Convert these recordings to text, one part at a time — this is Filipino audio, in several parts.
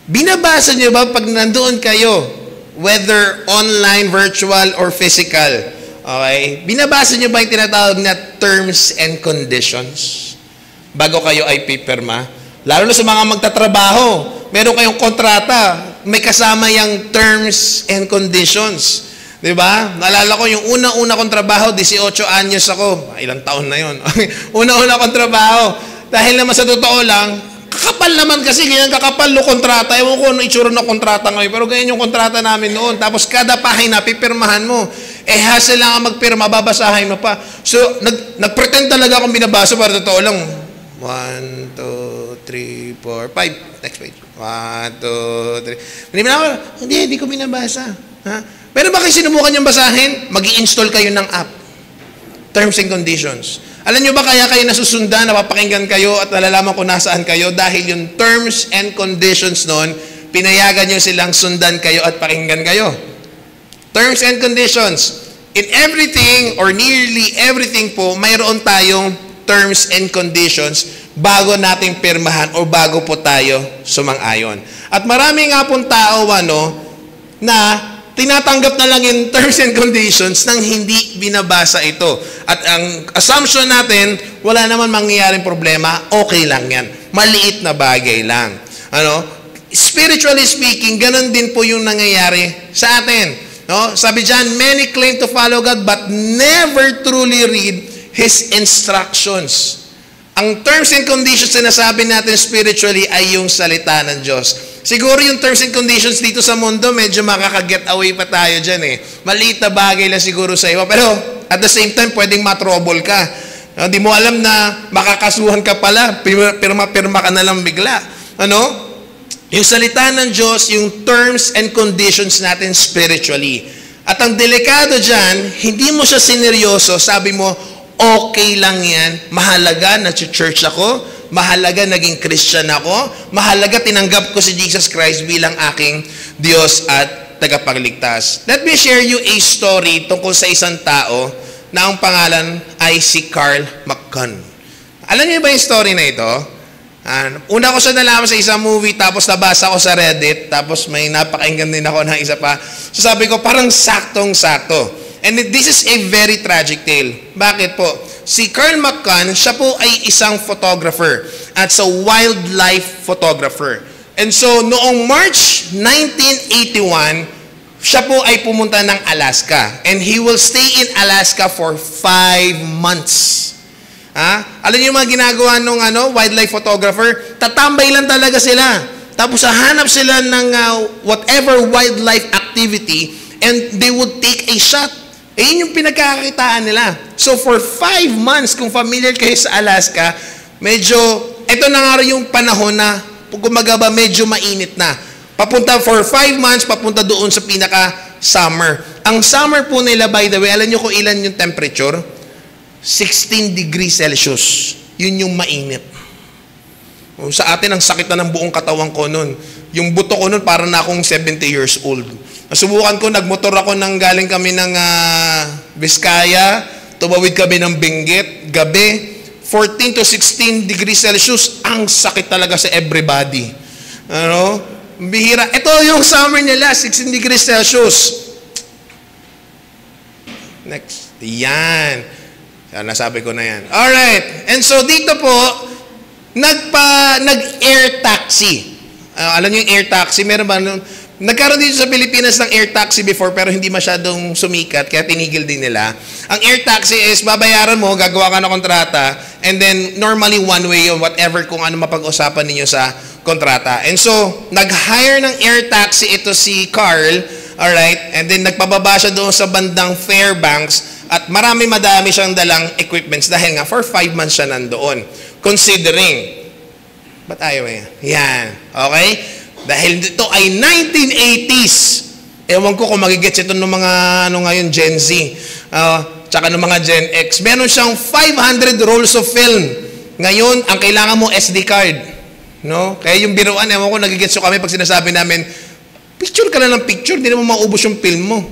Binabasa niyo ba pag nandoon kayo, whether online, virtual, or physical? Okay? Binabasa niyo ba yung tinatawag na terms and conditions? Bago kayo ay pipirma? Lalo na sa mga magtatrabaho, meron kayong kontrata, may kasama yung terms and conditions. Diba? Naalala ko yung una-una kong trabaho, 18 anyos ako. Ilang taon na yun. Una-una kong trabaho. Dahil naman sa totoo lang, kakapal naman kasi, ganyan kakapal no kontrata. Ewan ko ano itsura ng kontrata ngayon, pero ganyan yung kontrata namin noon. Tapos kada pahina, pipirmahan mo. Hassle lang ang magpirma, babasahin mo pa. So, nag-pretend talaga akong binabasa para totoo lang. 1, 2, 3, 4, 5. Next page. 1, 2, 3. Hindi ko binabasa. Ha? Pero bakit sinubukan niyong basahin? Mag-i-install kayo ng app. Terms and conditions. Alam niyo ba kaya kayo nasusundan, napapakinggan kayo at nalalaman kung nasaan kayo dahil yung terms and conditions noon, pinayagan niyo silang sundan kayo at pakinggan kayo. Terms and conditions. In everything or nearly everything po, mayroon tayong terms and conditions bago nating pirmahan o bago po tayo sumang-ayon. At marami nga pong tao na tinatanggap na lang yung terms and conditions nang hindi binabasa ito. At ang assumption natin, wala naman mangyayaring problema, okay lang yan. Maliit na bagay lang. Spiritually speaking, ganun din po yung nangyayari sa atin. Sabi dyan, many claim to follow God but never truly read His instructions. Ang terms and conditions na nasabi natin spiritually ay yung salita ng Diyos. Siguro yung terms and conditions dito sa mundo, medyo makaka-get away pa tayo dyan eh. Maliit na bagay lang siguro sa iba. Pero at the same time, pwedeng matrouble ka. Di mo alam na makakasuhan ka pala. Pirma-pirma ka na lang bigla. Yung salita ng Diyos, yung terms and conditions natin spiritually. At ang delikado dyan, hindi mo siya sineryoso. Sabi mo, okay lang yan. Mahalaga na church ako. Mahalaga naging Christian ako. Mahalaga tinanggap ko si Jesus Christ bilang aking Diyos at tagapagligtas. Let me share you a story tungkol sa isang tao na ang pangalan ay si Carl McCann. Alam niyo ba yung story na ito? Una ko siya nalaman sa isang movie, tapos nabasa ko sa Reddit, tapos may napakinggan din ako ng isa pa. So sabi ko, parang saktong-sakto. And this is a very tragic tale. Bakit po? Si Carl McCann, siya po ay isang photographer at sa wildlife photographer. And so, noong March 1981, siya po ay pumunta ng Alaska. And he will stay in Alaska for 5 months. Alam niyo yung mga ginagawa ng wildlife photographer? Tatambay lang talaga sila. Tapos hahanap sila ng whatever wildlife activity and they would take a shot. Yun yung pinagkakakitaan nila. So for 5 months, kung familiar kayo sa Alaska, medyo, ito na nga yung panahon na, gumagaba, medyo mainit na. Papunta for 5 months, papunta doon sa pinaka-summer. Ang summer po nila, by the way, alam nyo kung ilan yung temperature? 16 degrees Celsius. Yun yung mainit. Sa atin, ang sakit na ng buong katawan ko noon. Yung buto ko noon, parang na akong 70 years old. Nasubukan ko, nagmotor ako galing kami ng Vizcaya, tumawid kami ng Benguet, gabi, 14 to 16 degrees Celsius, ang sakit talaga sa everybody. Bihira. Ito yung summer nila, 16 degrees Celsius. Next. Yan. Nasabi ko na yan. Alright. And so, dito po, nag-air taxi. Alam niyo yung air taxi? Meron ba nagkaroon dito sa Pilipinas ng air taxi before pero hindi masyadong sumikat kaya tinigil din nila. Ang air taxi is babayaran mo, gagawa ka ng kontrata and then normally one way yun, whatever kung ano mapag-usapan ninyo sa kontrata. And so, nag-hire ng air taxi ito si Carl, alright, and then nagpababa siya doon sa bandang Fairbanks at madami siyang dalang equipments dahil nga for 5 months siya nandoon. Considering, ba't ayaw yan? Yan, okay? Dahil dito ay 1980s. Ewan ko kung magigets ito ng mga ngayon, Gen Z. Tsaka ng mga Gen X. Meron siyang 500 rolls of film. Ngayon, ang kailangan mo SD card. Kaya yung biruan, ewan ko, nagigets kami pag sinasabi namin, picture ka na ng picture, hindi naman maubos yung film mo.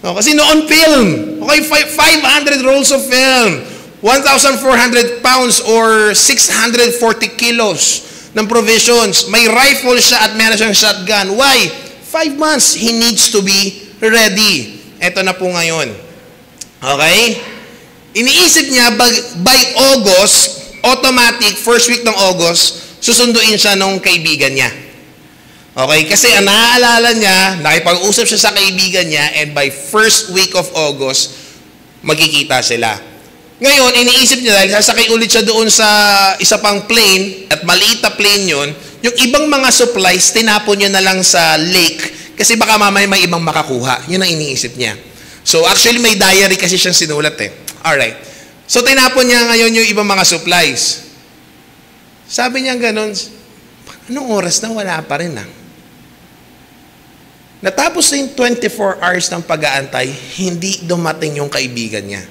Kasi noon film. Okay, 500 rolls of film. 1,400 pounds or 640 kilos. ng provisions. May rifle siya at meron siyang shotgun. Why? 5 months, he needs to be ready. Ito na po ngayon. Okay? Iniisip niya, by August, automatic, first week ng August, susunduin siya nung kaibigan niya. Okay? Kasi ang naaalala niya, nakipag-usap siya sa kaibigan niya, and by first week of August, magkikita sila. Ngayon, iniisip niya dahil sasakay ulit siya doon sa isa pang plane, at maliit na plane yun, yung ibang mga supplies, tinapon niya na lang sa lake, kasi baka mamaya may ibang makakuha. Yun ang iniisip niya. So, actually, may diary kasi siyang sinulat eh. Alright. So, tinapon niya ngayon yung ibang mga supplies. Sabi niya ganun, anong oras na wala pa rin ah? Natapos na yung 24 hours ng pag-aantay, hindi dumating yung kaibigan niya.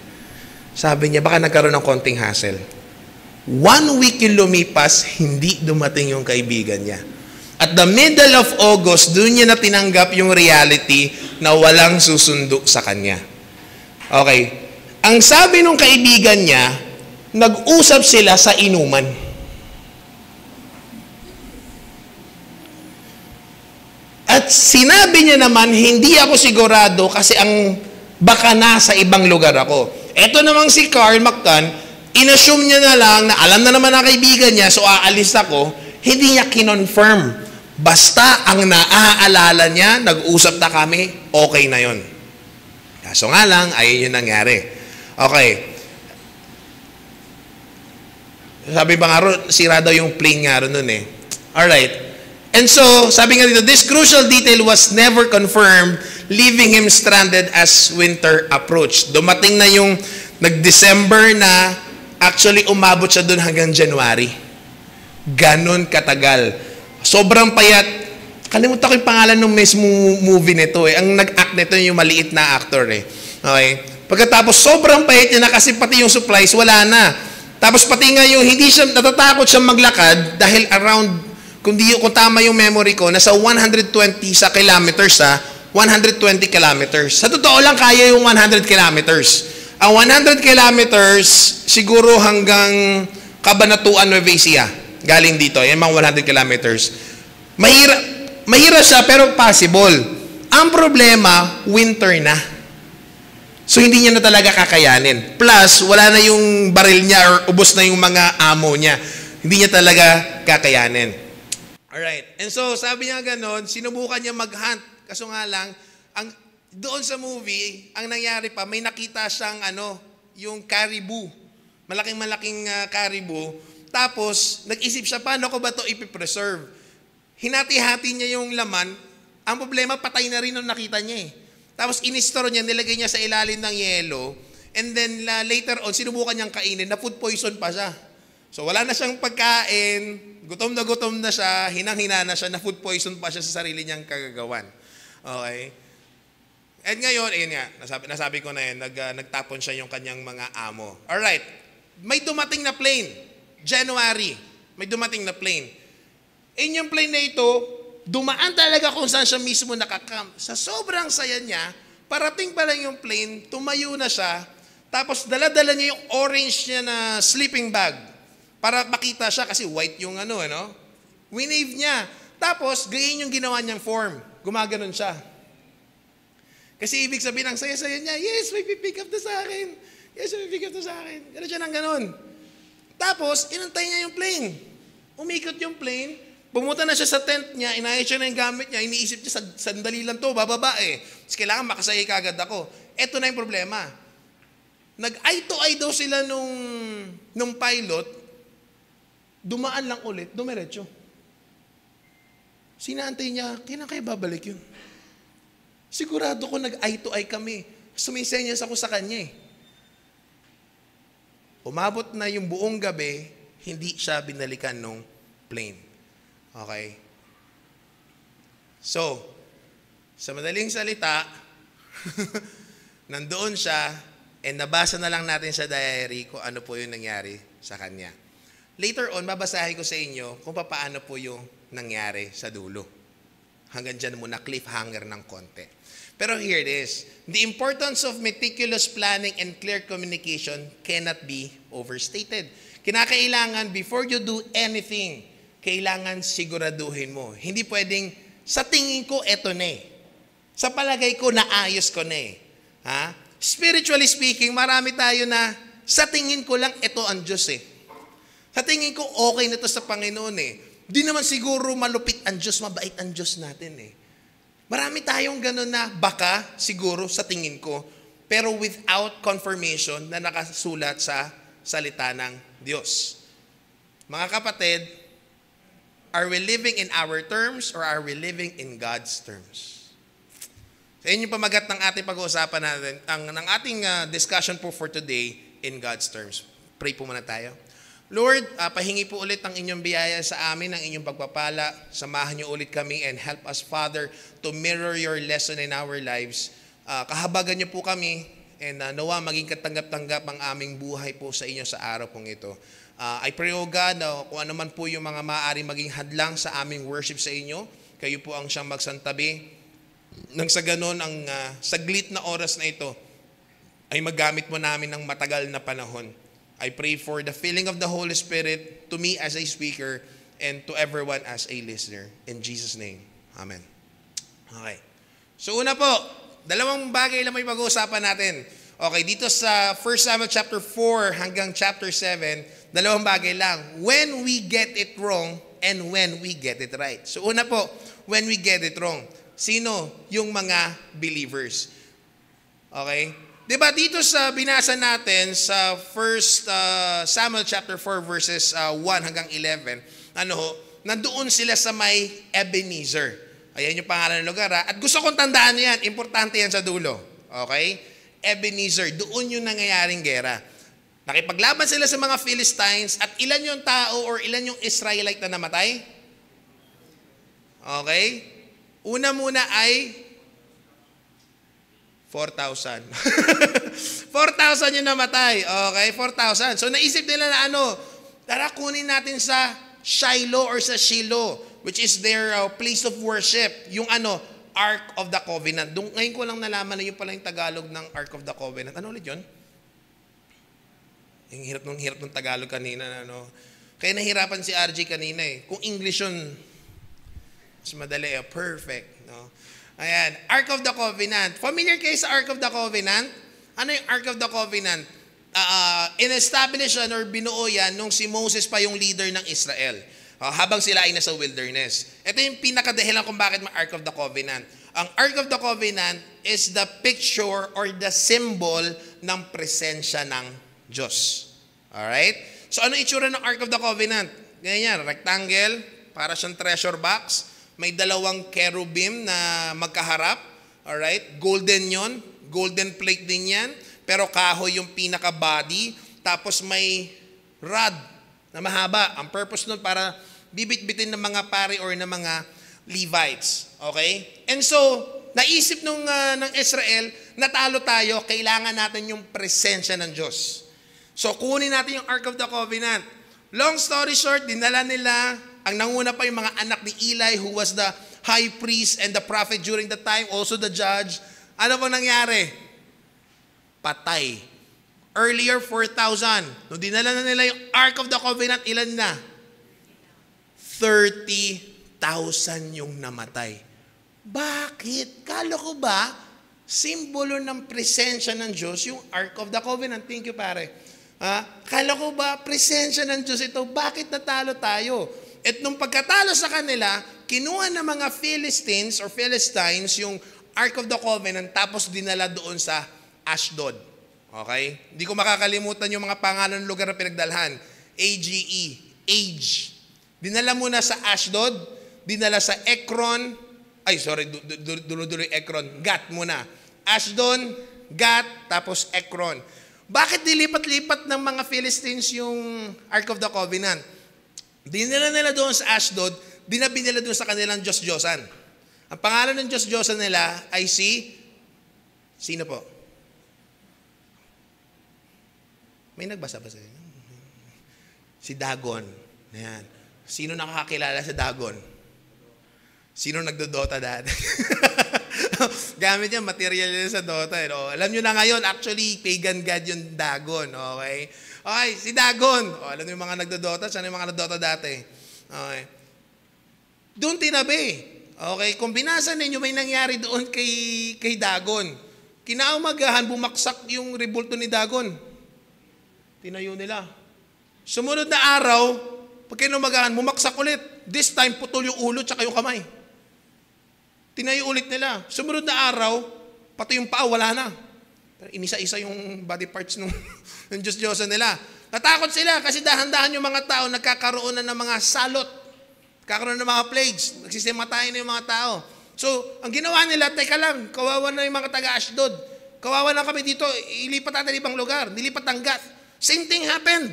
Sabi niya, baka nagkaroon ng konting hassle. 1 week yung lumipas, hindi dumating yung kaibigan niya. At the middle of August, doon niya na tinanggap yung reality na walang susundo sa kanya. Okay. Ang sabi ng kaibigan niya, nag-usap sila sa inuman. At sinabi niya naman, hindi ako sigurado kasi baka nasa ibang lugar ako. Ito namang si Carl McCann, inassume niya na lang na alam na naman ang kaibigan niya, so aalis ako, hindi niya kinonfirm. Basta ang naaalala niya, nag-usap na kami, okay na yon. Kaso nga lang, ayun yung nangyari. Okay. Sabi ba nga ro, sira daw yung plane nga ro nun eh. Alright. And so, sabi nga dito, this crucial detail was never confirmed, leaving him stranded as winter approached. Dumating na yung nag-December na, actually umabot siya doon hanggang January. Ganon katagal. Sobrang payat. Kalimutan ko yung pangalan ng mismo movie nito eh. Ang nag-act nito yung maliit na actor eh. Okay? Pagkatapos, sobrang payat niya na kasi pati yung supplies, wala na. Tapos pati nga yung, hindi siya, natatakot siya maglakad dahil around, kung tama yung memory ko, nasa 120 sa kilometers 120 kilometers. Sa totoo lang, kaya yung 100 kilometers. Ang 100 kilometers, siguro hanggang Cabanatuan, Nueva Ecija. Galing dito, yung mga 100 kilometers. Mahirap siya, pero possible. Ang problema, winter na. So, hindi niya na talaga kakayanin. Plus, wala na yung baril niya or ubos na yung mga ammo niya. Hindi niya talaga kakayanin. Alright. And so, sabi niya ganon, sinubukan niya mag-hunt. Kaso nga lang, doon sa movie, ang nangyari pa, may nakita siyang yung caribou. Malaking caribou. Tapos, nag-isip siya, paano ko ba ito ipipreserve? Hinati-hati niya yung laman. Ang problema, patay na rin nung nakita niya eh. Tapos, in-store niya, nilagay niya sa ilalim ng yelo. And then, later on, sinubukan niyang kainin, na food poison pa siya. So, wala na siyang pagkain, gutom na siya, hinang-hina na siya, na food poison pa siya sa sarili niyang kagagawan. Okay? And ngayon, ayun nga, nasabi ko na yun, nagtapon siya yung kanyang mga amo. Alright, may dumating na plane. January, may dumating na plane. And yung plane na ito, dumaan talaga kung saan siya mismo nakakam. Sa sobrang saya niya, parating pa lang yung plane, tumayo na siya, tapos dala-dala niya yung orange niya na sleeping bag. Para makita siya kasi white yung winave niya. Tapos, ganyan yung ginawa niyang form. Gumaganon siya. Kasi ibig sabihin, ang saya-saya niya, yes, may pipick up na sa akin. Yes, may pipick up na sa akin. Ganon siya ng ganon. Tapos, inantay niya yung plane. Umikot yung plane, pumunta na siya sa tent niya, inayos siya na yung gamit niya, iniisip niya, sandali lang to, bababa eh. Kasi kailangan makasayay kagad ako. Eto na yung problema. Nag-eye to eye daw sila nung pilot, dumaan lang ulit, dumiretso. Sinaantay niya, kailan kaya babalik yun? Sigurado ko nag-eye to eye kami. Sumisenyas ako sa kanya eh. Umabot na yung buong gabi, hindi siya binalikan nung plane. Okay? So, sa madaling salita, nandoon siya, and nabasa na lang natin sa diary kung ano po yung nangyari sa kanya. Later on, babasahin ko sa inyo kung paano po yung nangyari sa dulo. Hanggang dyan muna, cliffhanger ng konti. Pero here it is. The importance of meticulous planning and clear communication cannot be overstated. Kinakailangan, before you do anything, kailangan siguraduhin mo. Hindi pwedeng, sa tingin ko, eto na eh. Sa palagay ko, naayos ko na eh. Ha? Spiritually speaking, marami tayo na, sa tingin ko lang, ito ang Diyos eh. Sa tingin ko, okay na to sa Panginoon eh. Di naman siguro malupit ang Diyos, mabait ang Diyos natin eh. Marami tayong gano'n na baka, siguro, sa tingin ko, pero without confirmation na nakasulat sa salita ng Diyos. Mga kapatid, are we living in our terms or are we living in God's terms? Sa inyong pamagat ng ating pag-uusapan natin, ng ating discussion po for today, in God's terms. Pray po muna tayo. Lord, pahingi po ulit ang inyong biyaya sa amin, ang inyong pagpapala. Samahan niyo ulit kami and help us, Father, to mirror your lesson in our lives. Kahabagan niyo po kami and nawa maging katanggap-tanggap ang aming buhay po sa inyo sa araw pong ito. I pray, O God, na kung ano man po yung mga maaari maging hadlang sa aming worship sa inyo, kayo po ang siyang magsantabi. Nang sa ganon, ang saglit na oras na ito ay magamit mo namin ng matagal na panahon. I pray for the filling of the Holy Spirit to me as a speaker and to everyone as a listener. In Jesus' name, Amen. Okay. So una po, dalawang bagay lang may pag-uusapan natin. Okay, dito sa 1 Samuel chapter 4 hanggang chapter 7, dalawang bagay lang. When we get it wrong and when we get it right. So una po, when we get it wrong. Sino? Yung mga believers. Okay? Diba dito sa binasa natin sa 1 Samuel chapter 4 verses 1 hanggang 11, nandoon sila sa may Ebenezer. Ayan yung pangalan ng lugar ha. At gusto kong tandaan yan, importante yan sa dulo. Okay? Ebenezer, doon yung nangyayaring gera. Nakipaglaban sila sa mga Philistines at ilan yung tao or ilan yung Israelite na namatay? Okay? Una muna ay 4,000. 4,000 yung namatay. Okay, 4,000. So naisip nila na tara kunin natin sa Shiloh or sa Shiloh, which is their place of worship. Yung Ark of the Covenant. Ngayon ko lang nalaman na yun pala yung Tagalog ng Ark of the Covenant. Ano ulit yun? Yung hirap ng Tagalog kanina. Kaya nahirapan si RJ kanina eh. Kung English yun, mas madali. Perfect. No? Ayan, Ark of the Covenant. Familiar kayo sa Ark of the Covenant? Ano yung Ark of the Covenant? In-establish or binuo yan nung si Moses pa yung leader ng Israel. Habang sila ay nasa wilderness. Ito yung pinakadahilan kung bakit may Ark of the Covenant. Ang Ark of the Covenant is the picture or the symbol ng presensya ng Diyos. Alright? So ano itsura ng Ark of the Covenant? Ganyan, rectangle, para siyang treasure box. May dalawang cherubim na magkaharap. Alright? Golden yon, golden plate din yan. Pero kahoy yung pinaka-body. Tapos may rod na mahaba. Ang purpose nun para bibit-bitin ng mga pari or ng mga Levites. Okay? And so, naisip ng Israel, natalo tayo, kailangan natin yung presensya ng Diyos. So, kunin natin yung Ark of the Covenant. Long story short, dinala nila. Ang nanguna pa yung mga anak ni Eli who was the high priest and the prophet during the time, also the judge. Ano po nangyari? Patay. Earlier, 4,000. Nung dinala na nila yung Ark of the Covenant, ilan na? 30,000 yung namatay. Bakit? Kala ko ba, simbolo ng presensya ng Diyos, yung Ark of the Covenant. Thank you, pare. Kala ko ba, presensya ng Diyos ito, bakit natalo tayo? At nung pagkatalo sa kanila, kinuha ng mga Philistines yung Ark of the Covenant tapos dinala doon sa Ashdod. Okay? Hindi ko makakalimutan yung mga pangalan ng lugar na pinagdalhan. Age. Dinala muna sa Ashdod, dinala sa Ekron, dulo-dulo Ekron, Gat muna. Ashdod, Gat, tapos Ekron. Bakit dilipat-lipat ng mga Philistines yung Ark of the Covenant? Dinala nila doon sa Ashdod, dinabi nila doon sa kanilang Diyos-Diyosan. Ang pangalan ng Diyos-Diyosan nila ay sino po? May nagbasa ba sa inyo? Si Dagon. Ayan. Sino nakakakilala sa Dagon? Sino nagdodota dati? Gamit yan, material yan sa Dota. Alam nyo na ngayon, actually, pagan god yung Dagon. Okay? Okay, si Dagon. Alam nyo yung mga nagdodota? Saan yung mga nagdodota dati? Okay. Doon tinabi. Okay, kung binasa ninyo, may nangyari doon kay Dagon. Kinaumagahan, bumaksak yung rebulto ni Dagon. Tinayo nila. Sumunod na araw, pag kinumagahan, bumaksak ulit. This time, putol yung ulo tsaka yung kamay. Tinayo ulit nila. Sumunod na araw, pati yung paa, wala na. Pero inisa-isa yung body parts ng Diyos-Diyosan nila. Natakot sila kasi dahan-dahan yung mga tao, nagkakaroon na ng mga salot. Kakaroon ng mga plagues. Nagsisimatayin na yung mga tao. So, ang ginawa nila, teka lang, kawawa na yung mga taga-Ashdod. Kawawa na kami dito, ilipat natin ibang lugar. Nilipat ang Gath. Same thing happened.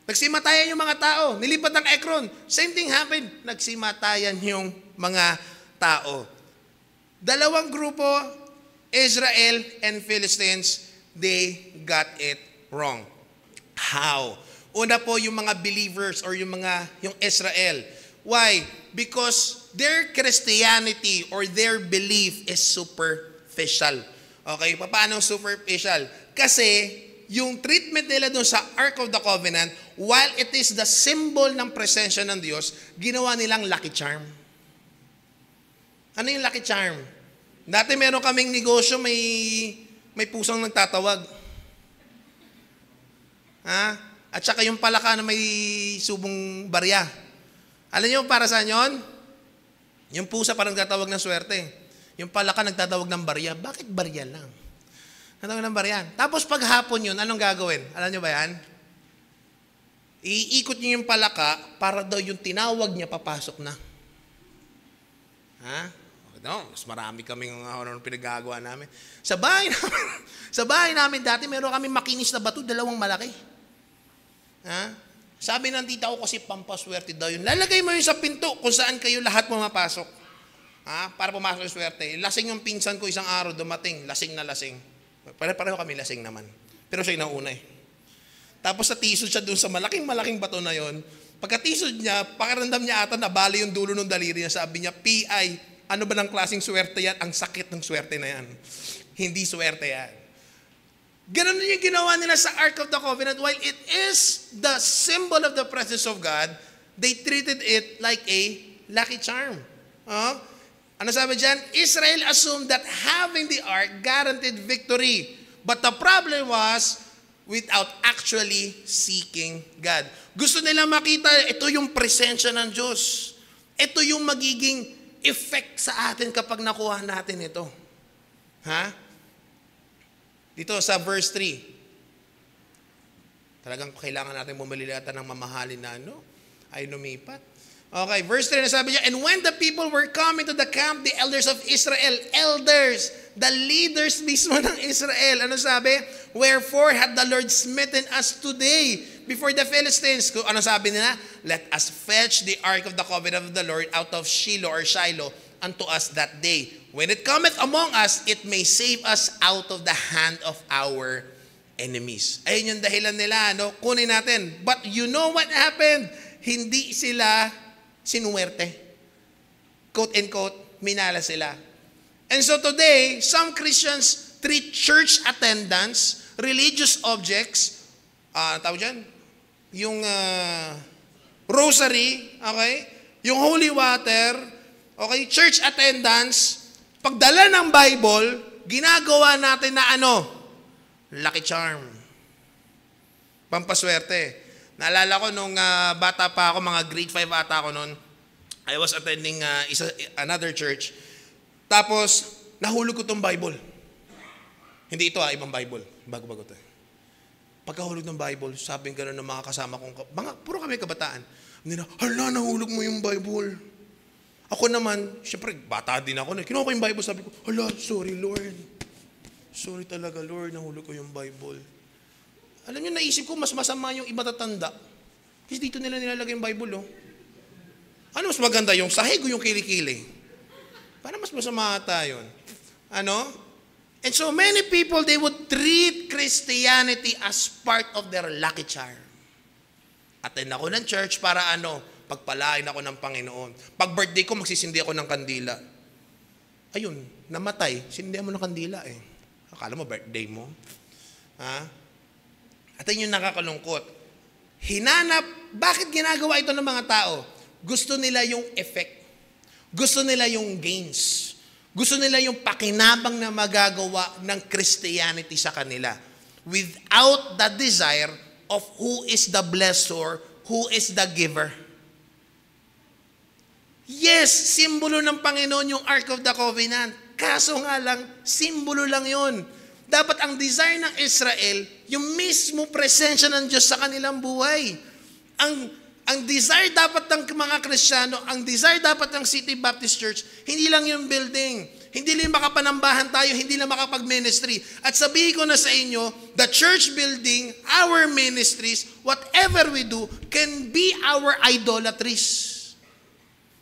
Nagsimatayan yung mga tao. Nilipat ang Ekron. Same thing happened. Nagsimatayan yung mga tao. Dalawang grupo, Israel and Philistines, they got it wrong. How? Una po yung mga believers or yung Israel. Why? Because their Christianity or their belief is superficial. Okay, paano superficial? Kasi yung treatment nila doon sa Ark of the Covenant, while it is the symbol ng presensya ng Diyos, ginawa nilang lucky charm. Ano yung lucky charm? Dati meron kaming negosyo, may pusang nagtatawag. Ha? At saka yung palaka na may subong barya. Alam niyo para saan yun? Yung pusa parang nagtatawag ng swerte. Yung palaka nagtatawag ng barya. Bakit barya lang? Nagtatawag ng barya. Tapos pag hapon yun, anong gagawin? Alam niyo ba yan? Iikot niyo yung palaka para daw yung tinawag niya papasok na. Ha? No, mas marami kaming pinagagawa namin. Sa bahay namin dati, meron kami makinis na bato, dalawang malaki. Ha? Sabi ng tita ko kasi pampaswerte daw yun. Lalagay mo yun sa pinto kung saan kayo lahat pumapasok. Ha? Para pumasok yung swerte. Lasing yung pinsan ko isang araw dumating. Lasing na lasing. Pareho kami lasing naman. Pero siya nauna eh. Tapos sa tisod siya dun sa malaking bato na yon. Pagka-tisod niya, pakiramdam niya ata nabali yung dulo ng daliri niya. Sabi niya, PI, ano ba ng klaseng swerte yan? Ang sakit ng swerte na yan. Hindi swerte yan. Ganun din yung ginawa nila sa Ark of the Covenant. While it is the symbol of the presence of God, they treated it like a lucky charm. Ano sabi dyan? Israel assumed that having the Ark guaranteed victory. But the problem was without actually seeking God. Gusto nila makita, ito yung presensya ng Diyos. Ito yung magiging effect sa atin kapag nakuha natin ito. Ha? Dito sa verse 3. Talagang kailangan natin bumili natin ng mamahalin na ay lumipat. Okay, verse 3 na sabi niya, and when the people were coming to the camp, the elders of Israel, the leaders mismo ng Israel, ano sabi? Wherefore had the Lord smitten us today before the Philistines? Ano sabi nila? Let us fetch the ark of the covenant of the Lord out of Shiloh unto us that day. When it cometh among us, it may save us out of the hand of our enemies. Ayun yung dahilan nila, kunin natin. But you know what happened? Hindi sila sinuwerte. Quote and quote, minala sila. And so today, some Christians treat church attendance, religious objects, tawag dyan, yung rosary, okay, yung holy water, okay, church attendance, pagdala ng Bible, ginagawa natin na lucky charm. Pampaswerte. Naalala ko nung bata pa ako, mga grade 5 ata ako noon, I was attending another church. Tapos, nahulog ko tong Bible. Hindi ito ibang Bible. Bago-bago to. Pagkahulog ng Bible, sabi gano'n ng mga kasama kong, puro kami kabataan. Hindi na, hala, nahulog mo yung Bible. Ako naman, syempre, bata din ako. Kinuha ko yung Bible, sabi ko, hala, sorry Lord. Sorry talaga Lord, nahulog ko yung Bible. Alam niyo, naisip ko, mas masama yung iba tatanda. Kasi dito nila nilalagay yung Bible, Ano mas maganda, yung sahig o yung kilikili? Para mas masama ata yun. And so many people, they would treat Christianity as part of their lucky charm. Attend ako ng church para pagpalain ako ng Panginoon. Pag birthday ko, magsisindi ako ng kandila. Ayun, namatay. Sindihan mo ng kandila eh. Akala mo birthday mo. At yun yung nakakalungkot. Hinanap, bakit ginagawa ito ng mga tao? Gusto nila yung effect. Gusto nila yung gains. Gusto nila yung pakinabang na magagawa ng Christianity sa kanila. Without the desire of who is the blessor, who is the giver. Yes, simbolo ng Panginoon yung Ark of the Covenant. Kaso nga lang, simbolo lang yon. Dapat ang desire ng Israel, yung mismo presensya ng Diyos sa kanilang buhay. Ang desire dapat ng mga Kristiyano, ang desire dapat ng City Baptist Church, hindi lang yung building. Hindi lang makapanambahan tayo, hindi lang makapag-ministry. At sabihin ko na sa inyo, the church building, our ministries, whatever we do, can be our idolatries.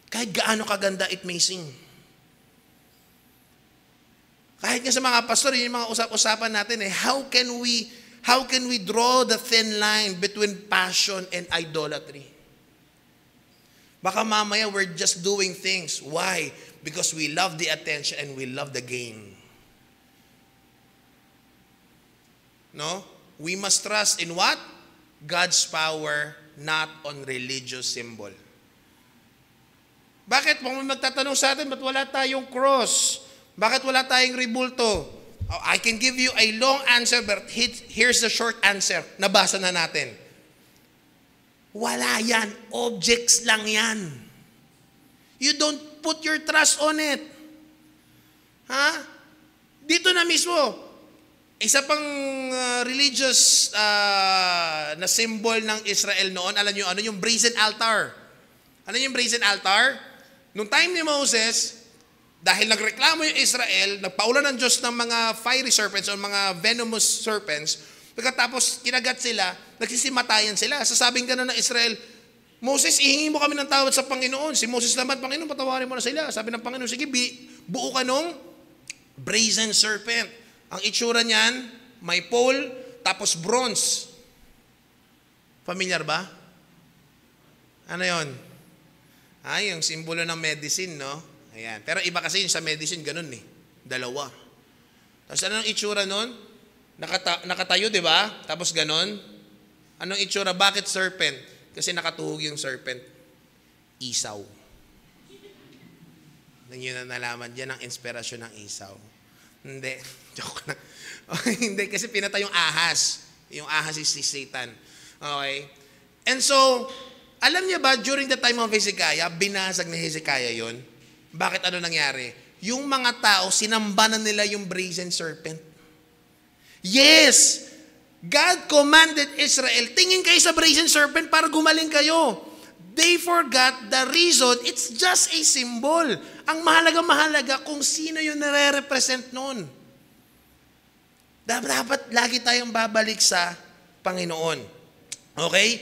Kahit gaano kaganda it may sing. Kahit nga sa mga pastor, yung mga usap-usapan natin how can we draw the thin line between passion and idolatry? Baka mamaya we're just doing things. Why? Because we love the attention and we love the gain. No? We must trust in what? God's power, not on religious symbol. Bakit? Kung magtatanong sa atin, ba't wala tayong cross? Bakit wala tayong rebulto? I can give you a long answer, but here's the short answer. Nabasa na natin. Wala yan. Objects lang yan. You don't put your trust on it. Ha? Dito na mismo, isa pang religious na symbol ng Israel noon, alam nyo, ano yung brazen altar? Ano yung brazen altar? Nung time ni Moses, dahil nagreklamo yung Israel, nagpaulan ng Diyos ng mga fiery serpents o mga venomous serpents, pagkatapos kinagat sila, nagsisimatayan sila. Sasabing ka na ng Israel, Moses, ihingi mo kami ng tawad sa Panginoon. Si Moses naman, Panginoon, patawarin mo na sila. Sabi ng Panginoon, sige, buo ka nung brazen serpent. Ang itsura niyan, may pole, tapos bronze. Familiar ba? Ano yon? Yung simbolo ng medicine, no? Ayan. Pero iba kasi yung sa medicine, ganun eh. Dalawa. Tapos anong itsura nun? Nakatayo, di ba? Tapos ganun. Anong itsura? Bakit serpent? Kasi nakatuhog yung serpent. Isaw. Yun na nalaman. Yan ang inspirasyon ng isaw. Hindi. Joke na. Hindi, kasi pinatay yung ahas. Yung ahas is si Satan. Okay? And so, alam niya ba, during the time of Hezekiah, binasag ni Hezekiah yon. Bakit ano nangyari? Yung mga tao, sinamba na nila yung brazen serpent. Yes! God commanded Israel, tingin kayo sa brazen serpent para gumaling kayo. They forgot the reason, it's just a symbol. Ang mahalaga kung sino yung nare-represent nun. Dapat lagi tayong babalik sa Panginoon. Okay?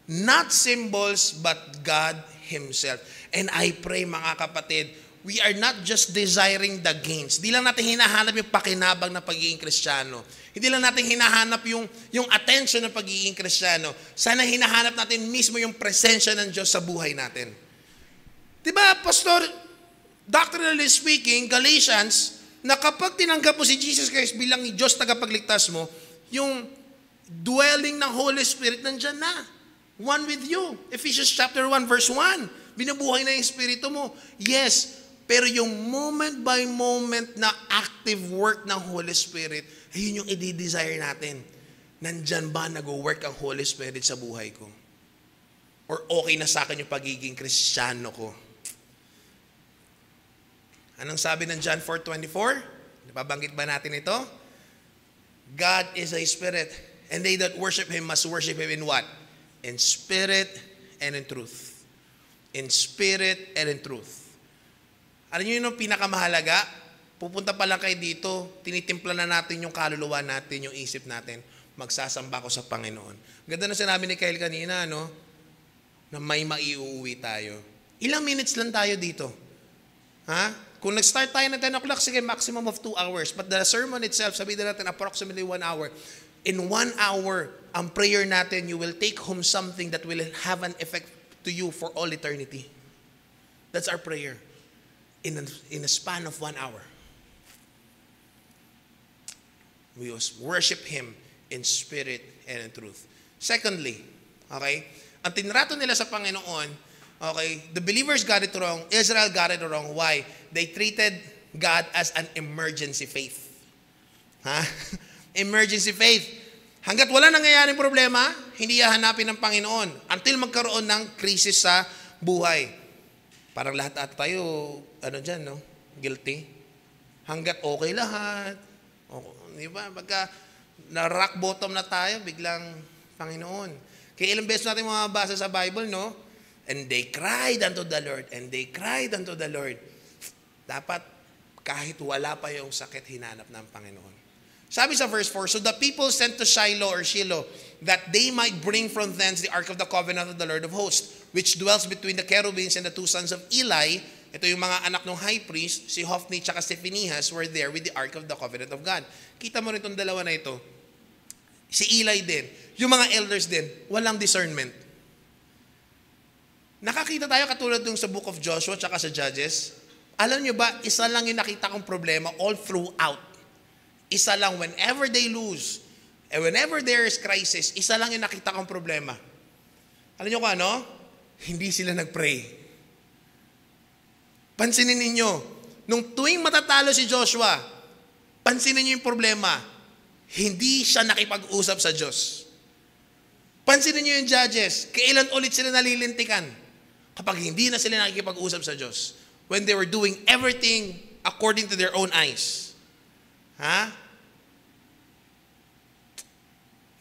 Not symbols, but God Himself. And I pray, mga kapatid, we are not just desiring the gains. Hindi lang natin hinahanap yung pakinabang na pagiging Kristiyano. Hindi lang natin hinahanap yung attention ng pagiging Kristiyano. Sana hinahanap natin mismo yung presensya ng Diyos sa buhay natin. Diba, Pastor, doctrinally speaking, Galatians, na kapag tinanggap mo si Jesus Christ bilang Diyos tagapagligtas mo, yung dwelling ng Holy Spirit nandyan na. One with you. Ephesians chapter 1 verse 1. Binubuhay na yung Espiritu mo. Yes, pero yung moment by moment na active work ng Holy Spirit, ayun yung i-desire natin. Nandyan ba nag-work ang Holy Spirit sa buhay ko? Or okay na sa akin yung pagiging Kristiyano ko? Anong sabi ng John 4:24? Napabanggit ba natin ito? God is a spirit, and they that worship Him must worship Him in what? In spirit and in truth. In spirit and in truth. Ano yun yung pinakamahalaga? Pupunta pa lang kayo dito, tinitimpla na natin yung kaluluwa natin, yung isip natin, magsasamba ko sa Panginoon. Ganda na sinabi ni Kyle kanina, no? Na may maiuwi tayo. Ilang minutes lang tayo dito? Ha? Kung nag-start tayo ng 10 o'clock, sige, maximum of 2 hours. But the sermon itself, sabihin natin approximately 1 hour. In 1 hour, ang prayer natin, you will take home something that will have an effect to you for all eternity. That's our prayer. In a span of 1 hour. We worship Him in spirit and in truth. Secondly, okay, ang tinrato nila sa Panginoon, Okay? The believers got it wrong. Israel got it wrong. Why? They treated God as an emergency faith. Ha? Emergency faith. Hanggat wala nangyayaring problema, hindi hahanapin ng Panginoon until magkaroon ng krisis sa buhay. Parang lahat ata tayo, no? Guilty. Hanggat okay lahat. Di ba? Pagka na-rock bottom na tayo, biglang Panginoon. Kaya ilang beses natin mababasa sa Bible, no? And they cried unto the Lord. And they cried unto the Lord. Dapat kahit wala pa yung sakit, hinanap ng Panginoon. Sabi sa verse 4, so the people sent to Shiloh, that they might bring from thence the ark of the covenant of the Lord of hosts, which dwells between the cherubims, and the two sons of Eli. Ito yung mga anak ng high priest, si Hophni at si Phinehas, were there with the ark of the covenant of God. Kita mo rin itong dalawa na ito. Si Eli din, yung mga elders din, walang discernment. Nakakita tayo katulad dun sa book of Joshua at sa Judges. Alam nyo ba, isa lang yung nakita kong problema all throughout. Isa lang, whenever they lose, and whenever there is crisis, isa lang yung nakita kong problema. Alam nyo kung ano? Hindi sila nag-pray. Pansinin ninyo, nung tuwing matatalo si Joshua, pansinin niyo yung problema, hindi siya nakipag-usap sa Diyos. Pansinin niyo yung Judges, kailan ulit sila nalilintikan kapag hindi na sila nakikipag-usap sa Diyos, when they were doing everything according to their own eyes. Ha?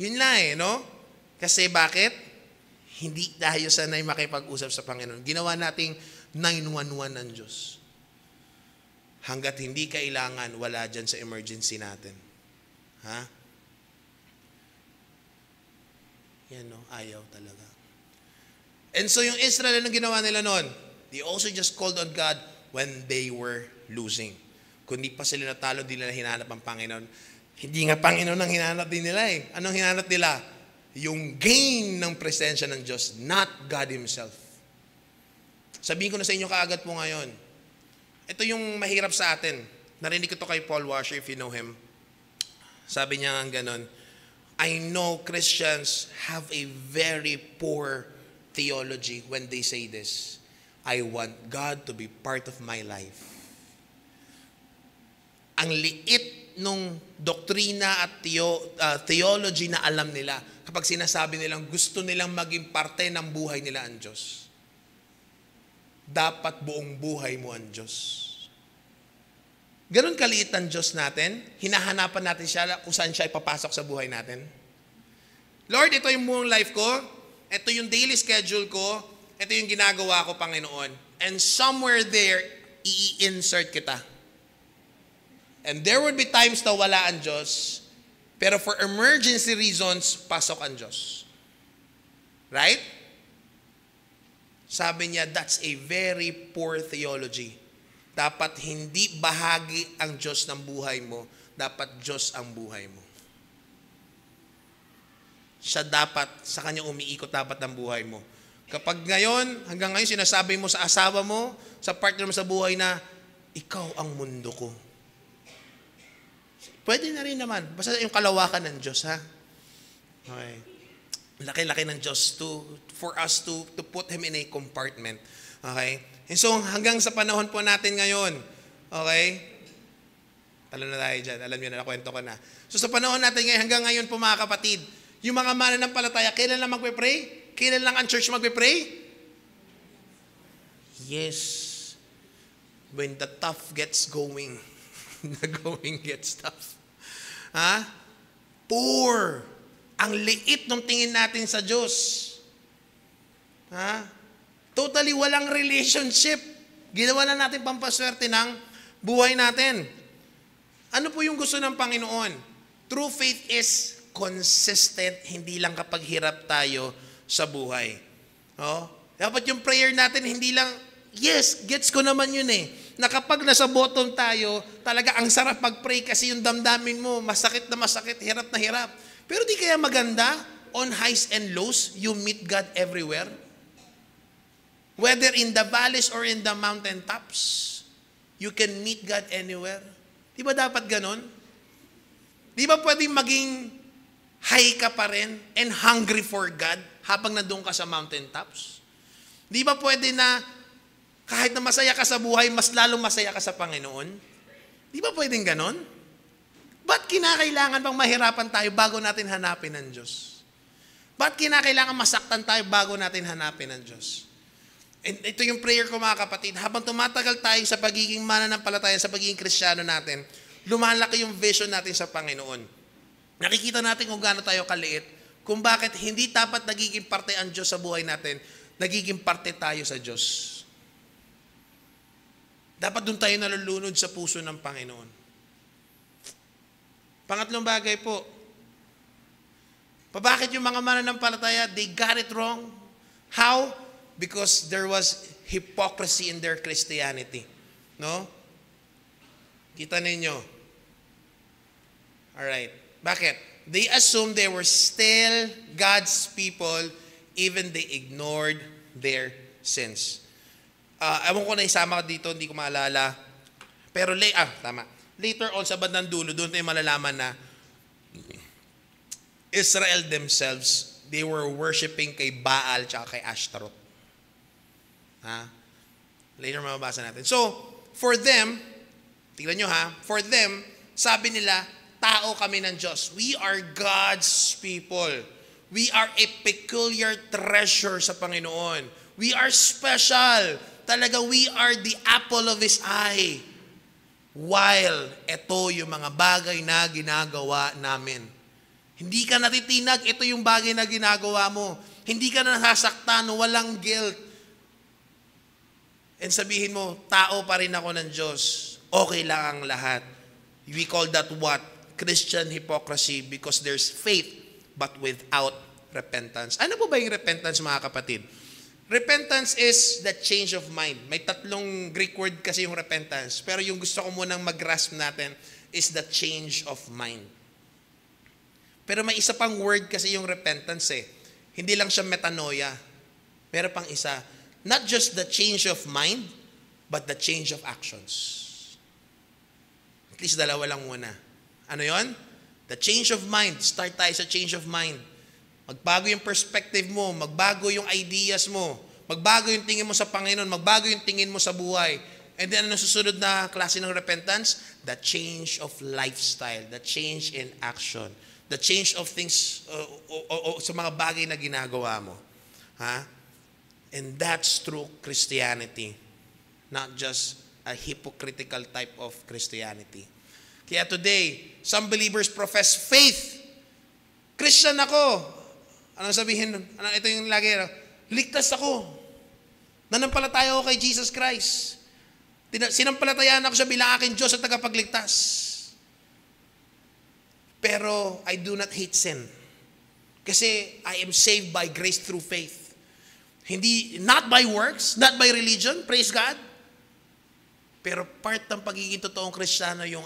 Yun lang no? Kasi bakit? Hindi tayo sanay makipag-usap sa Panginoon. Ginawa nating 911 ng Diyos. Hanggat hindi kailangan, wala dyan sa emergency natin. Ha? Yan ayaw talaga. And so yung Israel, anong ginawa nila noon? They also just called on God when they were losing. Kundi pa sila natalo, di nila hinanap ang Panginoon. Hindi nga Panginoon ang hinanap din nila Anong hinanap nila? Yung gain ng presensya ng Diyos, not God Himself. Sabihin ko na sa inyo kaagad po ngayon, ito yung mahirap sa atin. Narinig ko to kay Paul Washer, if you know him. Sabi niya nga ganon, I know Christians have a very poor theology when they say this. I want God to be part of my life. Ang liit nung doktrina at theology na alam nila kapag sinasabi nilang gusto nilang maging parte ng buhay nila ang Diyos. Dapat buong buhay mo ang Diyos. Ganon kaliit ang Diyos natin, hinahanapan natin siya kung saan siya ipapasok sa buhay natin. Lord, ito yung buong life ko, ito yung daily schedule ko, ito yung ginagawa ko, Panginoon. And somewhere there, i-insert kita. And there would be times na wala ang Diyos, pero for emergency reasons, pasok ang Diyos. Right? Sabi niya, that's a very poor theology. Dapat hindi bahagi ang Diyos ng buhay mo. Dapat Diyos ang buhay mo. Siya dapat, sa Kanya umiikot dapat ang buhay mo. Kapag ngayon, hanggang ngayon, sinasabi mo sa asawa mo, sa partner mo sa buhay na, ikaw ang mundo ko. Pwede na rin naman. Basta yung kalawakan ng Diyos, ha? Okay. Laki-laki ng Diyos for us to put Him in a compartment. Okay? And so, hanggang sa panahon po natin ngayon, okay? Talo na tayo dyan. Alam niyo na, nakwento ko na. So, sa panahon natin ngayon, hanggang ngayon po mga kapatid, yung mga mananampalataya, kailan lang magpe-pray? Kailan lang ang church magpe-pray? Yes. When the tough gets going. The going gets tough. Ha? Poor. Ang liit ng tingin natin sa Diyos. Ha? Totally walang relationship. Ginawa na natin pampaswerte ng buhay natin. Ano po yung gusto ng Panginoon? True faith is consistent, hindi lang kapag hirap tayo sa buhay. Oh? Dapat yung prayer natin, hindi lang, yes, gets ko naman yun na kapag nasa bottom tayo, talaga ang sarap mag-pray kasi yung damdamin mo, masakit na masakit, hirap na hirap. Pero di kaya maganda, on highs and lows, you meet God everywhere? Whether in the valleys or in the mountain tops, you can meet God anywhere. Di ba dapat ganon? Di ba pwedeng maging high ka pa rin and hungry for God habang nandun ka sa mountain tops? Di ba pwede na kahit na masaya ka sa buhay, mas lalong masaya ka sa Panginoon? Di ba pwedeng ganon? Ba't kinakailangan bang mahirapan tayo bago natin hanapin ang Diyos? Ba't kinakailangan masaktan tayo bago natin hanapin ang Diyos? And ito yung prayer ko mga kapatid. Habang tumatagal tayo sa pagiging mananampalataya, sa pagiging Kristiyano natin, lumalaki yung vision natin sa Panginoon. Nakikita natin kung gaano tayo kaliit, kung bakit hindi dapat nagiging parte ang Diyos sa buhay natin, nagiging parte tayo sa Diyos. Dapat doon tayo nalulunod sa puso ng Panginoon. Pangatlong bagay po, bakit yung mga mananampalataya, they got it wrong? How? Because there was hypocrisy in their Christianity. No? Kita ninyo. Alright. Bakit? They assumed they were still God's people even they ignored their sins. Ewan ko na isama ko dito, hindi ko maalala. Pero tama. Later on sa bandang dulo, doon tayo malalaman na Israel themselves, they were worshiping kay Baal tsaka kay Ashtaroth. Later mababasa natin. So, for them, tingnan nyo for them, sabi nila, tao kami ng Diyos. We are God's people. We are a peculiar treasure sa Panginoon. We are special. Talaga, we are the apple of His eye. While ito yung mga bagay na ginagawa namin. Hindi ka natitinag, ito yung bagay na ginagawa mo. Hindi ka nasasaktan, walang guilt. And sabihin mo, tao pa rin ako ng Diyos. Okay lang ang lahat. We call that what? Christian hypocrisy because there's faith but without repentance. Ano po ba yung repentance mga kapatid? Repentance is the change of mind. May tatlong Greek word kasi yung repentance. Pero yung gusto ko munang mag-grasp natin is the change of mind. Pero may isa pang word kasi yung repentance Hindi lang siya metanoia. Meron pang isa. Not just the change of mind, but the change of actions. At least dalawa lang muna. Ano yon? The change of mind. Start tayo sa change of mind. Magbago yung perspective mo, magbago yung ideas mo, magbago yung tingin mo sa Panginoon, magbago yung tingin mo sa buhay. And then ano susunod na klase ng repentance? The change of lifestyle, the change in action, the change of things sa mga bagay na ginagawa mo. And that's true Christianity, not just a hypocritical type of Christianity. Kaya today, some believers profess faith. Christian ako. Ano sabihin nun? Ito yung lagi, ligtas ako. Nanampalataya ako kay Jesus Christ. Sinampalatayaan ako siya bilang aking Diyos at tagapagligtas. Pero I do not hate sin. Kasi I am saved by grace through faith. Not by works, not by religion, praise God. Pero part ng pagiging totoong Kristiyano yung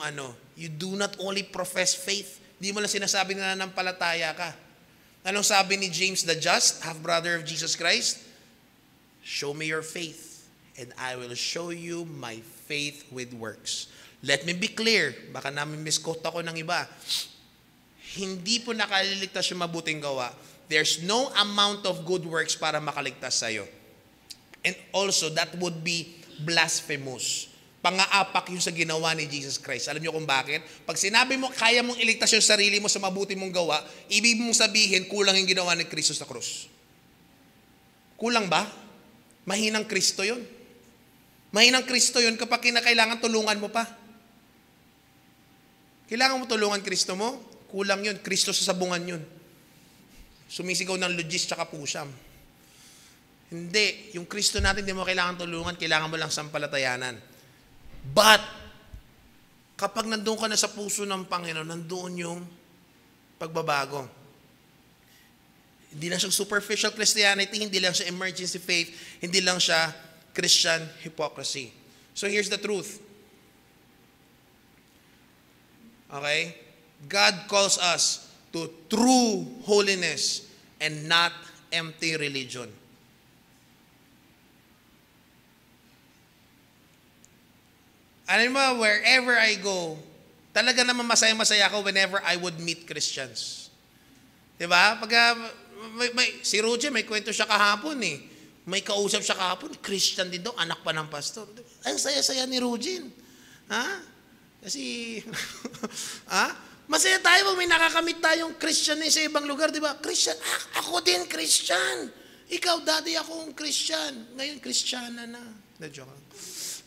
you do not only profess faith. Di mo lang sinasabi na nanampalataya ka. Anong sabi ni James the Just, half-brother of Jesus Christ? Show me your faith, and I will show you my faith with works. Let me be clear, baka namin misquote ako ng iba. Hindi po nakaliligtas yung mabuting gawa. There's no amount of good works para makaligtas sa'yo. And also, that would be blasphemous. Pang-aapak yung sa ginawa ni Jesus Christ. Alam niyo kung bakit? Pag sinabi mo, kaya mong iligtas yung sarili mo sa mabuti mong gawa, ibig mong sabihin, kulang yung ginawa ni Kristo sa krus. Kulang ba? Mahinang Kristo yun. Mahinang Kristo yun kapag kinakailangan tulungan mo pa. Kailangan mo tulungan Kristo mo? Kulang yun. Kristo sa sabungan yun. Sumisigaw ng logis tsaka pusyam. Hindi. Yung Kristo natin, hindi mo kailangan tulungan, kailangan mo lang sampalatayanan. But, kapag nandoon ka na sa puso ng Panginoon, nandoon yung pagbabago. Hindi lang siya superficial Christianity, hindi lang siya emergency faith, hindi lang siya Christian hypocrisy. So here's the truth. Okay? God calls us to true holiness and not empty religion. Alam mo, wherever I go, talaga naman masaya-masaya ako whenever I would meet Christians. Diba? Pag si Roger, may kwento siya kahapon May kausap siya kahapon, Christian din daw, anak pa ng pastor. Ang saya-saya ni Rugin. Ha? Kasi, masaya tayo pag may nakakamit tayong Christian sa ibang lugar, di ba? Christian, ako din Christian. Ikaw, dati akong Christian. Ngayon, Christiana na. Na-joke.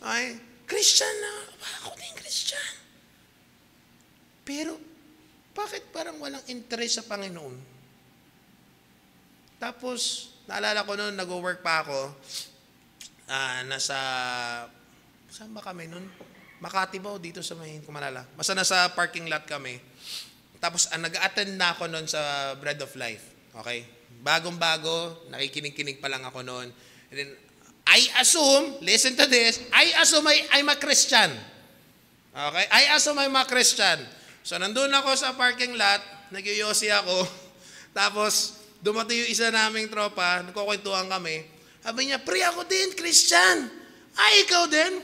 Ay, Christian na. Ako din Christian. Pero, bakit parang walang interest sa Panginoon? Tapos, naalala ko noon, nag-work pa ako, saan ba kami noon? Makati ba o dito sa may Kumalala? Basta nasa parking lot kami. Tapos, nag-attend na ako noon sa Bread of Life. Okay? Bagong-bago, nakikinig-kinig pa lang ako noon. And then, I assume, listen to this, I assume I'm a Christian. Okay? I assume I'm a Christian. So, nandun ako sa parking lot, nagyoyosi ako, tapos, dumating yung isa naming tropa, nagkukwentuhan kami. Sabi niya, pre, ako din, Christian. Ay, ikaw din?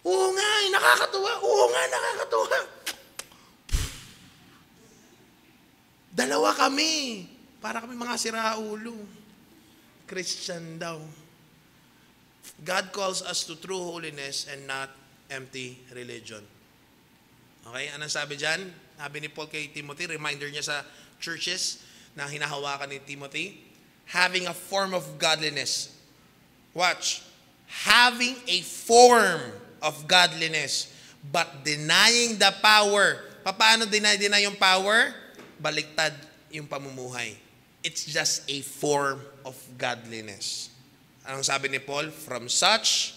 Oo nga, nakakatuwa. Oo nga, nakakatuwa. Dalawa kami. Para kami mga siraulo. Christian daw. God calls us to true holiness and not empty religion. Okay, anong sabi dyan? Sabi ni Paul kay Timothy, reminder niya sa churches na hinahawakan ni Timothy, having a form of godliness. Watch. Having a form of godliness, but denying the power. Paano deny yung power? Baliktad yung pamumuhay. It's just a form of godliness. Anong sabi ni Paul? From such,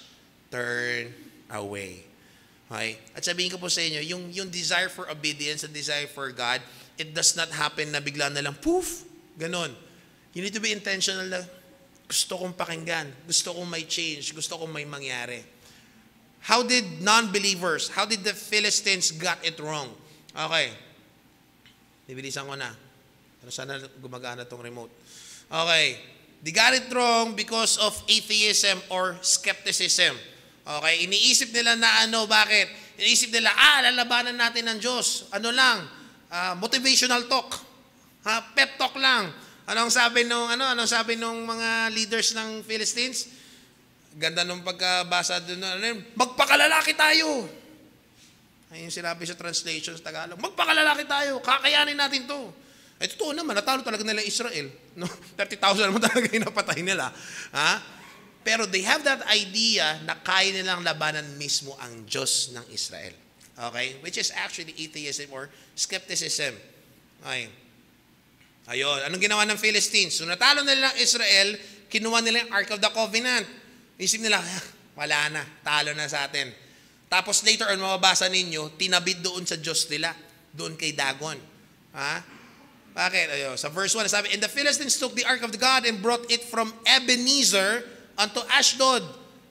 turn away. Okay? At sabihin ko po sa inyo, yung desire for obedience and desire for God, it does not happen na bigla na lang, poof, ganon. You need to be intentional na, gusto kong pakinggan, gusto kong may change, gusto kong may mangyari. How did non-believers, how did the Philistines got it wrong? Okay. Bibilisan ko na. Pero sana gumagana tong remote. Okay. They got it wrong because of atheism or skepticism. Okay, iniisip nila na bakit? Iniisip nila, lalabanan natin ng Diyos. Ano lang? Motivational talk. Pep talk lang. Anong sabi nung mga leaders ng Philistines? Ganda nung pagkabasa doon, magpakalalaki tayo. Ayun sinabi sa translation sa Tagalog, magpakalalaki tayo, kakayanin natin to. Totoo naman, natalo talaga nila Israel. No? 30,000 naman talaga yung napatay nila. Pero they have that idea na kaya nilang labanan mismo ang Diyos ng Israel. Okay? Which is actually atheism or skepticism. Okay. Ayun. Anong ginawa ng Philistines? So natalo nila ang Israel, kinuha nila yung Ark of the Covenant. Isip nila, wala na, talo na sa atin. Tapos later on, mababasa ninyo, tinabid doon sa Diyos nila, doon kay Dagon. Bakit? Ayun. Sa verse 1, sabi, and the Philistines took the Ark of the God and brought it from Ebenezer unto Ashdod.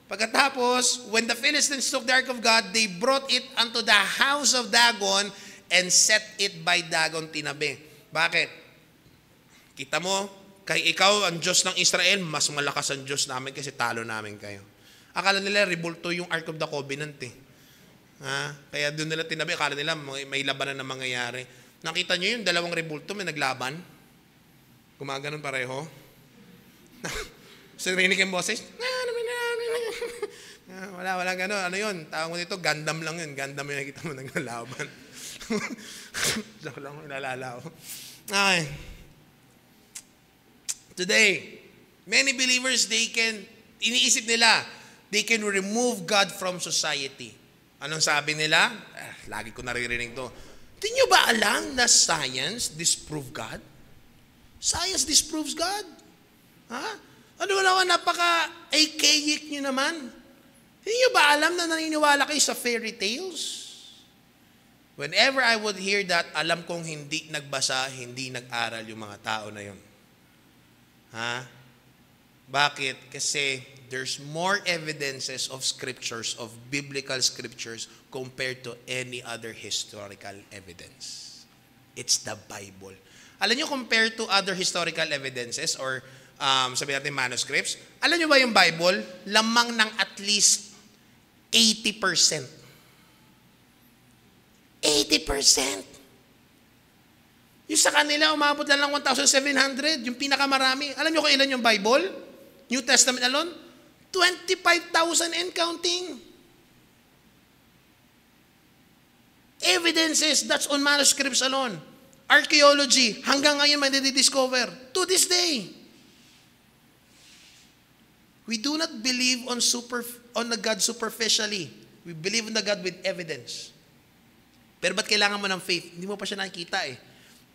Pagkatapos, when the Philistines took the Ark of God, they brought it unto the house of Dagon and set it by Dagon tinabi. Bakit? Kita mo, kay ikaw, ang Diyos ng Israel, mas malakas ang Diyos namin kasi talo namin kayo. Akala nila, rebulto yung Ark of the Covenant Kaya doon nila tinabi, akala nila may labanan na mangyayari. Nakita nyo yung dalawang rebulto, may naglaban? Gumaganon pareho? Sirinig yung boses, wala gano'n. Ano yun? Tawag mo dito, Gundam lang yun. Gundam yung nakita mo naglalaban. Diyan lang, ilalala ko. Okay. Today, many believers, iniisip nila, they can remove God from society. Anong sabi nila? Lagi ko naririnig to. Di nyo ba alam na science disprove God? Science disproves God. Ano naman, napaka-archaic nyo naman. Hindi nyo ba alam na naniniwala kayo sa fairy tales? Whenever I would hear that, alam kong hindi nagbasa, hindi nag-aral yung mga tao na yun. Bakit? Kasi there's more evidences of scriptures, of biblical scriptures, compared to any other historical evidence. It's the Bible. Alam nyo, compared to other historical evidences or sabi natin manuscripts, alam nyo ba yung Bible, lamang ng at least 80%. 80%. Yung sa kanila, umabot lang 1,700. Yung pinakamarami. Alam nyo kung ilan yung Bible? New Testament alone? 25,000 and counting. Evidences, that's on manuscripts alone. Archaeology, hanggang ngayon may discover. To this day. We do not believe on the God superficially. We believe in the God with evidence. Pero ba't kailangan mo ng faith? Hindi mo pa siya nakikita eh.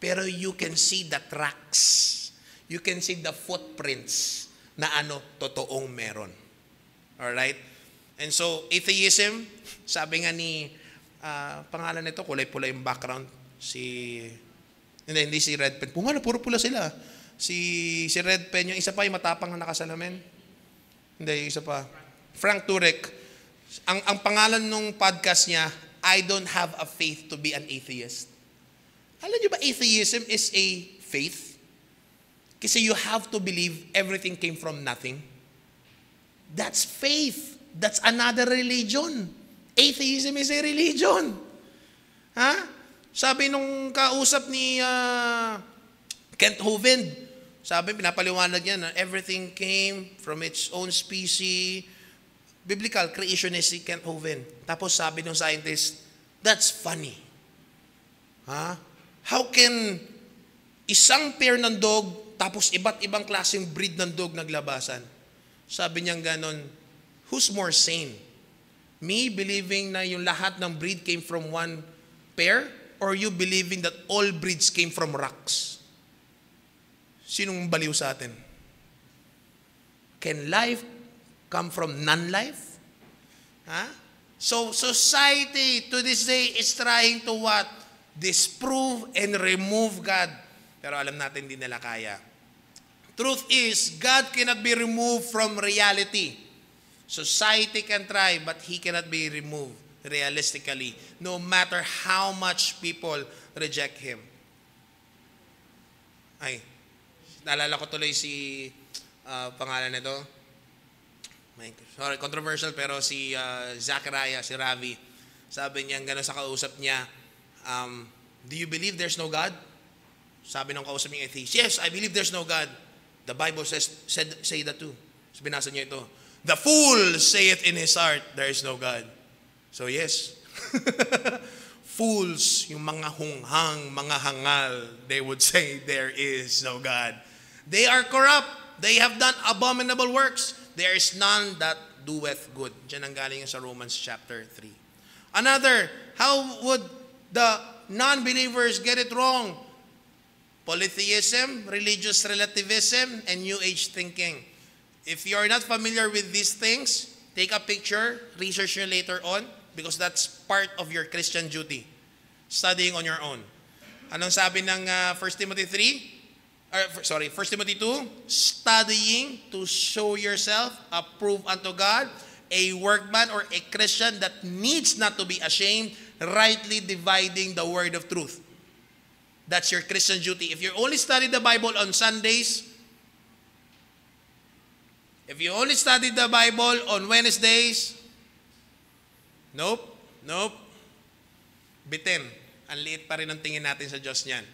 Pero you can see the tracks. You can see the footprints na totoong meron. Alright? And so, atheism, sabi nga ni, pangalan nito, kulay pula yung background. Hindi si Red Pen. Puro pula sila. Si Red Pen, yung isa pa yung matapang na nakasalamin. Hindi, yung isa pa. Frank Turek. Ang pangalan nung podcast niya, I don't have a faith to be an atheist. Alam niyo ba, atheism is a faith? Kasi you have to believe everything came from nothing. That's faith. That's another religion. Atheism is a religion. Ha? Sabi nung kausap ni Kent Hovind, sabi, pinapaliwanag niya na everything came from its own species. Biblical creationist si Kent Hovind. Tapos sabi ng scientist, that's funny. Ha? How can isang pair ng dog tapos iba't ibang klaseng breed ng dog naglabasan? Sabi niya ganon, who's more sane? Me believing na yung lahat ng breed came from one pair, or you believing that all breeds came from rocks? Sinong baliw sa atin? Can life come from non-life? Ha? So society to this day is trying to what? Disprove and remove God. Pero alam natin hindi nila kaya. Truth is, God cannot be removed from reality. Society can try, but He cannot be removed realistically, no matter how much people reject Him. Ay, naalala ko tuloy si, pangalan nito, sorry, controversial, pero si Zachariah, si Ravi, sabi niya gano'n sa kausap niya, do you believe there's no God? Sabi ng kausap niya atheist, yes, I believe there's no God. The Bible say that too. So binasa niya ito, the fool saith in his heart, there is no God. So yes, fools, yung mga hunghang, mga hangal, they would say there is no God. They are corrupt. They have done abominable works. There is none that doeth good. Diyan ang galing sa Romans chapter 3. Another, how would the non-believers get it wrong? Polytheism, religious relativism, and New Age thinking. If you are not familiar with these things, take a picture, research nyo later on, because that's part of your Christian duty. Studying on your own. Anong sabi ng 1 Timothy 1 Timothy 2, studying to show yourself approved unto God, a workman or a Christian that needs not to be ashamed, rightly dividing the word of truth. That's your Christian duty. If you only study the Bible on Sundays, if you only study the Bible on Wednesdays, nope. Bitin. Ang liit pa rin ang tingin natin sa Diyos niyan.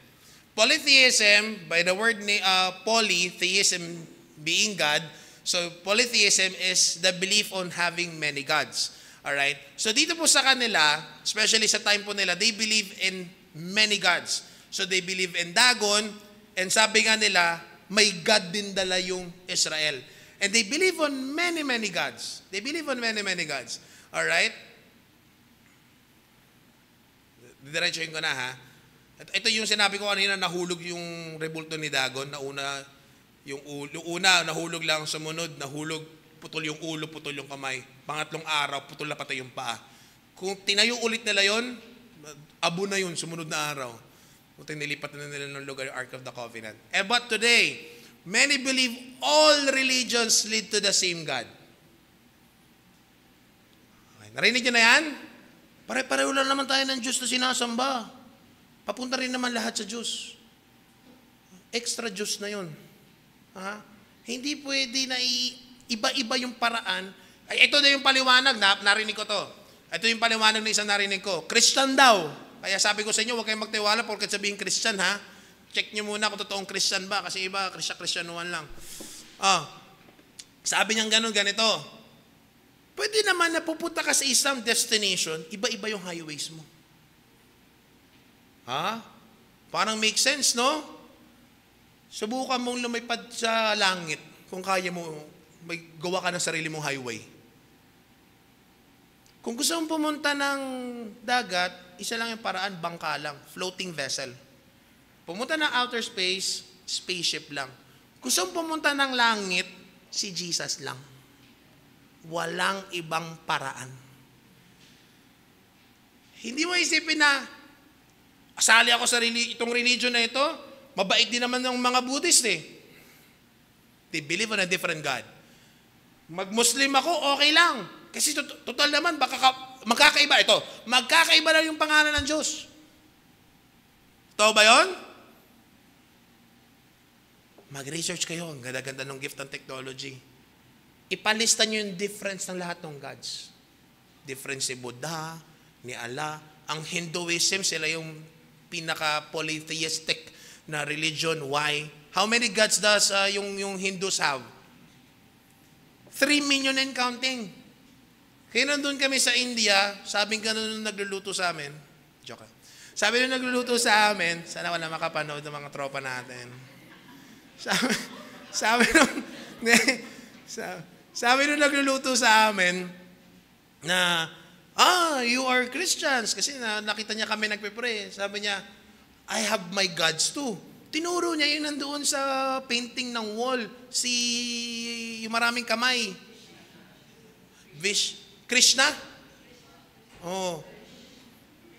Polytheism, by the word polytheism being God, so polytheism is the belief on having many gods. Alright? So dito po sa kanila, especially sa time po nila, they believe in many gods. So they believe in Dagon, and sabi nga nila, may God din dala yung Israel. And they believe on many, many gods. They believe on many, many gods. Alright? Diretsuhin ko na ha. Ito yung sinabi ko kanina, nahulog yung rebulto ni Dagon. Yung una, nahulog lang, sumunod, nahulog, putol yung ulo, putol yung kamay. Pangatlong araw, putol na patay yung paa. Kung tinayo ulit nila yon, abo na yun, sumunod na araw. Kung nilipat na nila ng lugar, yung Ark of the Covenant. But today, many believe all religions lead to the same God. Okay, narinig nyo na yan? Pare-pareho lang naman tayo ng Diyos na sinasamba. Papunta rin naman lahat sa Diyos. Extra Diyos na yun. Ha? Hindi pwede na iba-iba yung paraan. Ay, ito na yung paliwanag, narinig ko to. Ito yung paliwanag na isang narinig ko. Christian daw. Kaya sabi ko sa inyo, huwag kayong magtiwala porket sabihin Christian, ha? check nyo muna kung totoong Christian ba, kasi iba, Christianuhan lang. Sabi niyang ganito, pwede naman na pupunta ka sa isang destination, iba-iba yung highways mo. Parang make sense, no? Subukan mong lumipad sa langit kung kaya mo, may gawa ka ng sarili mong highway. Kung gusto mong pumunta ng dagat, isa lang yung paraan, bangka lang, floating vessel. Pumunta ng outer space, spaceship lang. Gusto mong pumunta ng langit, si Jesus lang. Walang ibang paraan. Hindi mo isipin na, asali ako sa itong religion na ito, mabait din naman ng mga Buddhist eh. They believe in a different God. Mag-Muslim ako, okay lang. Kasi total naman, magkakaiba. Ito, magkakaiba lang yung pangalan ng Diyos. Totoo ba yun? Mag-research kayo. Ang ganda-ganda ng gift ng technology. Ipalista nyo yung difference ng lahat ng gods. Difference ni Buddha, ni Allah. Ang Hinduism, sila yung pinaka-polytheistic na religion. Why? How many gods does yung Hindus have? 3 million and counting. Kaya nandun kami sa India, sabing ganun nung nagluluto sa amin. Joke. Sabi nung nagluluto sa amin, sana wala makapanood ng mga tropa natin. Sabi nung nagluluto sa amin na, you are Christians. Kasi nakita niya kami nagpe-pray. Sabi niya, I have my gods too. Tinuro niya yung nandoon sa painting ng wall. Yung maraming kamay. Krishna?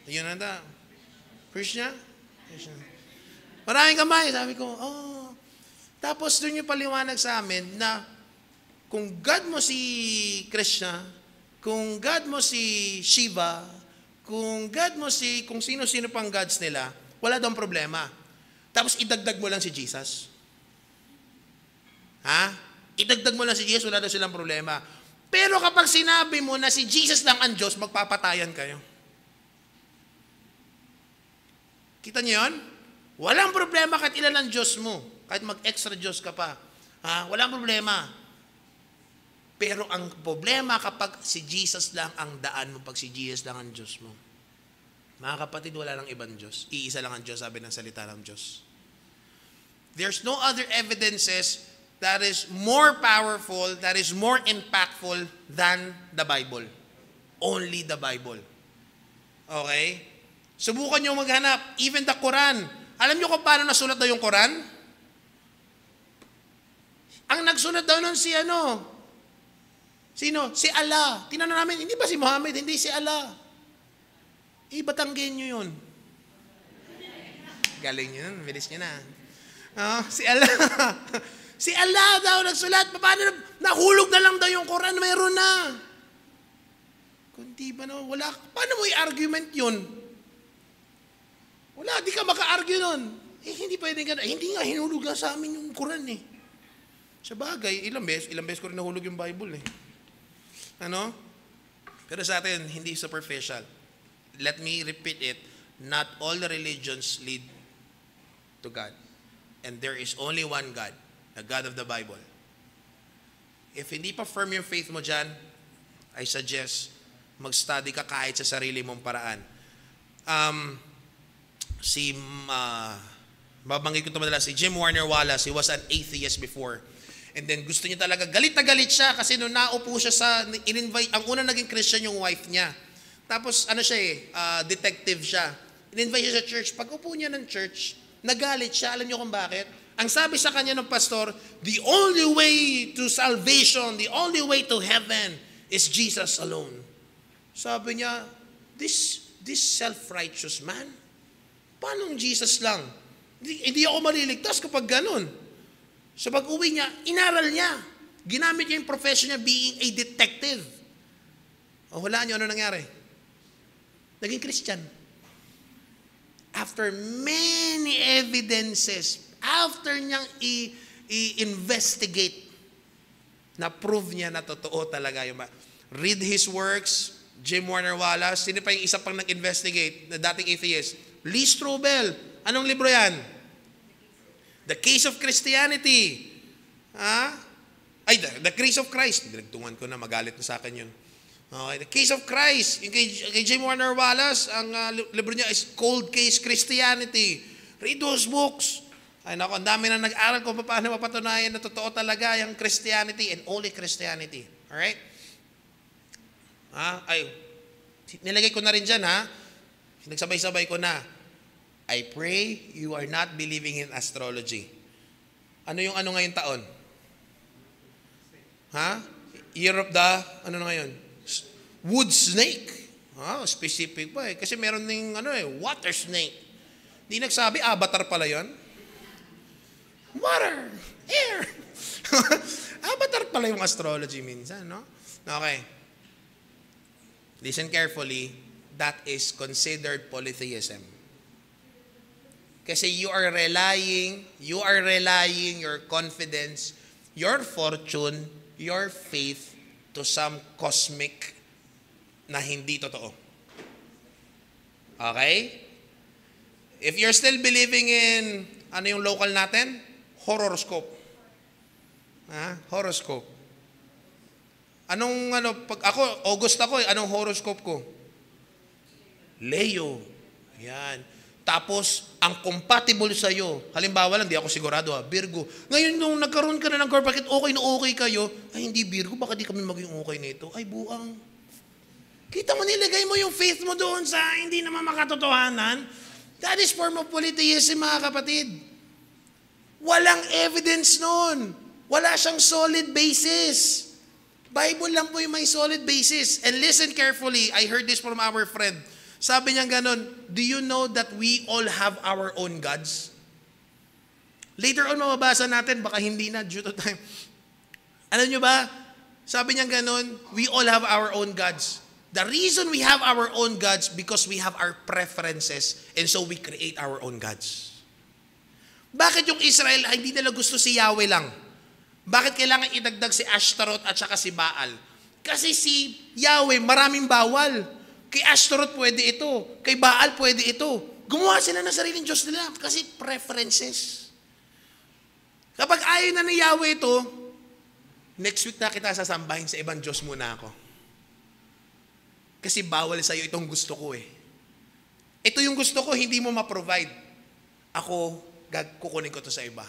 Yun na. Krishna? Maraming kamay. Sabi ko, Tapos doon yung paliwanag sa amin na kung God mo si Krishna, kung God mo si Shiva, kung God mo kung sino-sino pang gods nila, wala daw problema. Tapos idagdag mo lang si Jesus. Idagdag mo lang si Jesus, wala daw silang problema. Pero kapag sinabi mo na si Jesus lang ang Diyos, magpapatayan kayo. Kita niyo yun? Walang problema kahit ilan ang Diyos mo. Kahit mag-extra Diyos ka pa. Walang problema. Pero ang problema kapag si Jesus lang ang daan mo, pag si Jesus lang ang Diyos mo. Mga kapatid, wala lang ibang Diyos. Iisa lang ang Diyos, sabi ng salita ng Diyos. There's no other evidences that is more powerful, that is more impactful than the Bible. Only the Bible. Okay? Subukan nyo maghanap. Even the Quran. Alam nyo kung paano nasulat daw yung Quran? Ang nagsulat daw nun Sino? Si Allah. Tinanong namin, hindi ba si Muhammad? Hindi si Allah. Batanggen nyo yun. Galing yun. Bilis nyo na. Si Allah. Si Allah daw nagsulat. Paano? Nahulog na lang daw yung Quran. Mayroon na. Kundi ba na? Wala. Paano mo i-argument yun? Wala. Di ka maka-argue nun. Hindi pwede ka. Hindi nga. Hinulog na sa amin yung Quran eh. Sa bagay, ilang beses ko rin nahulog yung Bible eh. Pero sa atin, hindi superficial. Let me repeat it. Not all the religions lead to God. And there is only one God, the God of the Bible. If hindi pa firm yung faith mo dyan, I suggest mag-study ka kahit sa sarili mong paraan. Babanggit ko ito madalas, si Jim Warner Wallace, he was an atheist before. And then gusto niya talaga, galit na galit siya kasi nung naupo siya ang una naging Christian yung wife niya. Tapos detective siya. In-invite siya sa church. Pag upo niya ng church, nagalit siya. Alam niyo kung bakit? Ang sabi sa kanya ng pastor, the only way to salvation, the only way to heaven is Jesus alone. Sabi niya, this self-righteous man, paano Jesus lang? Hindi ako maliligtas kapag ganun. So pag-uwi niya, inaral niya. Ginamit niya yung profession niya being a detective. Wala niyo, ano nangyari? Naging Christian. After many evidences, after niyang i-investigate, na-prove niya na totoo talaga yung read his works, Jim Warner Wallace, sino pa yung isa pang nag-investigate na dating atheist? Lee Strobel. Anong libro yan? The case of Christianity. The case of Christ. Dinagtungan ko na, magalit na sa akin yun. Okay, the case of Christ. Yung kay J. Warner Wallace, ang libro niya is Cold Case Christianity. Read those books. Ay nako, ang dami na nag-aral kung paano mapatunayan na totoo talaga yung Christianity and only Christianity. Alright? Nilagay ko na rin dyan, Nagsabay-sabay ko na. I pray you are not believing in astrology. Ano yung ngayong taon? Year of the, ano na ngayon? Wood snake. Specific pa Kasi meron ding, water snake. Di nagsabi, avatar pala yun. Water, air. Avatar pala yung astrology minsan, no? Okay. Listen carefully. That is considered polytheism. Kasi you are relying your confidence, your fortune, your faith to some cosmic na hindi totoo. Okay? If you're still believing in, yung local natin? Horoscope. Horoscope. Pag ako, August ako, anong horoscope ko? Leo. Yan. Tapos, ang compatible sa'yo, halimbawa lang, di ako sigurado Virgo. Ngayon, nung nagkaroon ka na ng bakit okay na okay kayo, ay hindi Virgo, baka di kami maging okay nito. Ay buang. Kita mo, nilagay mo yung faith mo doon sa hindi naman makatotohanan. That is form of polytheism, mga kapatid. Walang evidence noon. Wala siyang solid basis. Bible lang po yung may solid basis. And listen carefully, I heard this from our friend. Sabi niya ganon, do you know that we all have our own gods? Later on, mababasa natin, baka hindi na due to time. Alam niyo ba? Sabi niya ganon, we all have our own gods. The reason we have our own gods because we have our preferences and so we create our own gods. Bakit yung Israel ay hindi nila gusto si Yahweh lang? Bakit kailangan idagdag si Ashtaroth at saka si Baal? Kasi si Yahweh maraming bawal. Kay Ashtaroth pwede ito. Kay Baal pwede ito. Gumawa sila ng sariling Diyos nila kasi preferences. Kapag ayaw na ni Yahweh ito, next week na kita sasambahin sa ibang Diyos muna ako. Kasi bawal sa'yo itong gusto ko Ito yung gusto ko, hindi mo ma-provide. Ako, kukunin ko to sa iba.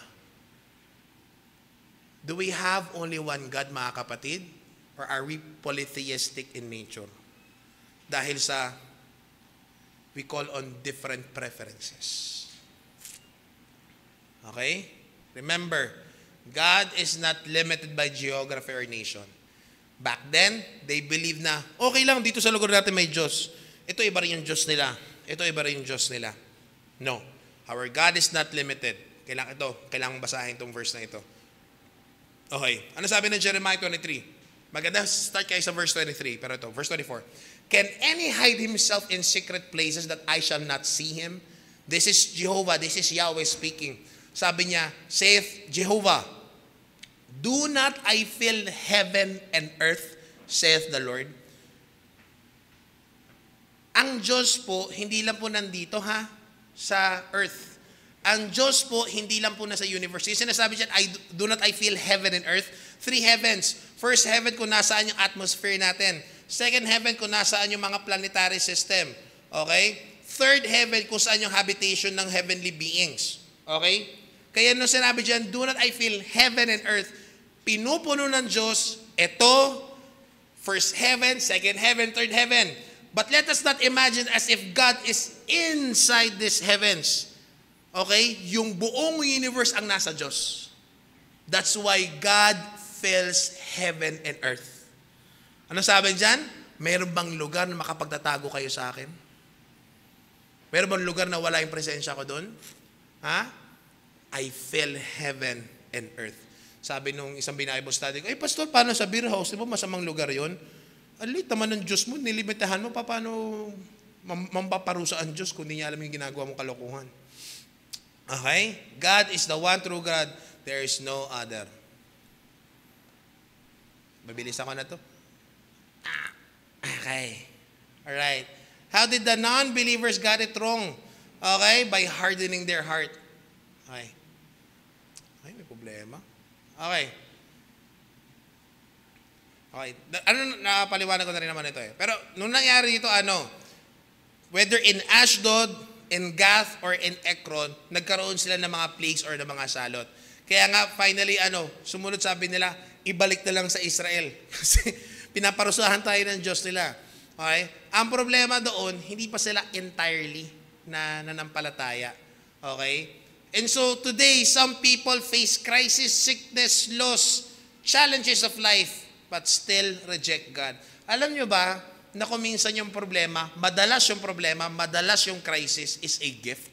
Do we have only one God, mga kapatid? Or are we polytheistic in nature? Dahil sa, we call on different preferences. Okay? Remember, God is not limited by geography or nation. Back then, they believed na, okay lang, dito sa lugar natin may Diyos. Ito iba rin yung Diyos nila. Ito iba rin yung Diyos nila. No. Our God is not limited. Kailangan basahin itong verse na ito. Okay. Ano sabi ng Jeremiah 23? Maganda, start kayo sa verse 23. Pero ito, verse 24. Can any hide himself in secret places that I shall not see him? This is Jehovah, this is Yahweh speaking. Sabi niya, saith Jehovah, do not I fill heaven and earth, saith the Lord. Ang Diyos po, hindi lang po nandito sa earth. Ang Diyos po, hindi lang po nasa universe. Yung sinasabi dyan, do not I fill heaven and earth? 3 heavens. First heaven kung nasaan yung atmosphere natin. Second heaven kung nasaan yung mga planetary system. Okay? Third heaven kung saan yung habitation ng heavenly beings. Okay? Kaya nung sinabi dyan, do not I fill heaven and earth, pinupuno ng Diyos, ito, first heaven, second heaven, third heaven. But let us not imagine as if God is inside these heavens. Okay? Yung buong universe ang nasa Diyos. That's why God fills heaven and earth. Ano sabi dyan? Meron bang lugar na makapagtatago kayo sa akin? Meron bang lugar na wala yung presensya ko doon? I fill heaven and earth. Sabi nung isang Bible study ko, pastor, paano sa beer house? Di ba masamang lugar yon? Alit naman ng Diyos mo, nilimitahan mo, paano mampaparusa ang Diyos kung hindi niya alam yung ginagawa mong kalokohan? Okay? God is the one true God. There is no other. Mabilis ako na to. Okay. Alright. How did the non-believers got it wrong? Okay? By hardening their heart. Okay. problema. Okay. Okay. Napaliwanag ko na rin naman ito eh. Pero, nung nangyari dito, whether in Ashdod, in Gath, or in Ekron, nagkaroon sila ng mga plagues or ng mga salot. Kaya nga, finally, sumunod sabi nila, ibalik na lang sa Israel. Kasi, pinaparusahan tayo ng Diyos nila. Okay? Ang problema doon, hindi pa sila entirely na nanampalataya. Okay? And so today, some people face crisis, sickness, loss, challenges of life, but still reject God. Alam nyo ba, na kung minsan yung problema, madalas yung crisis is a gift.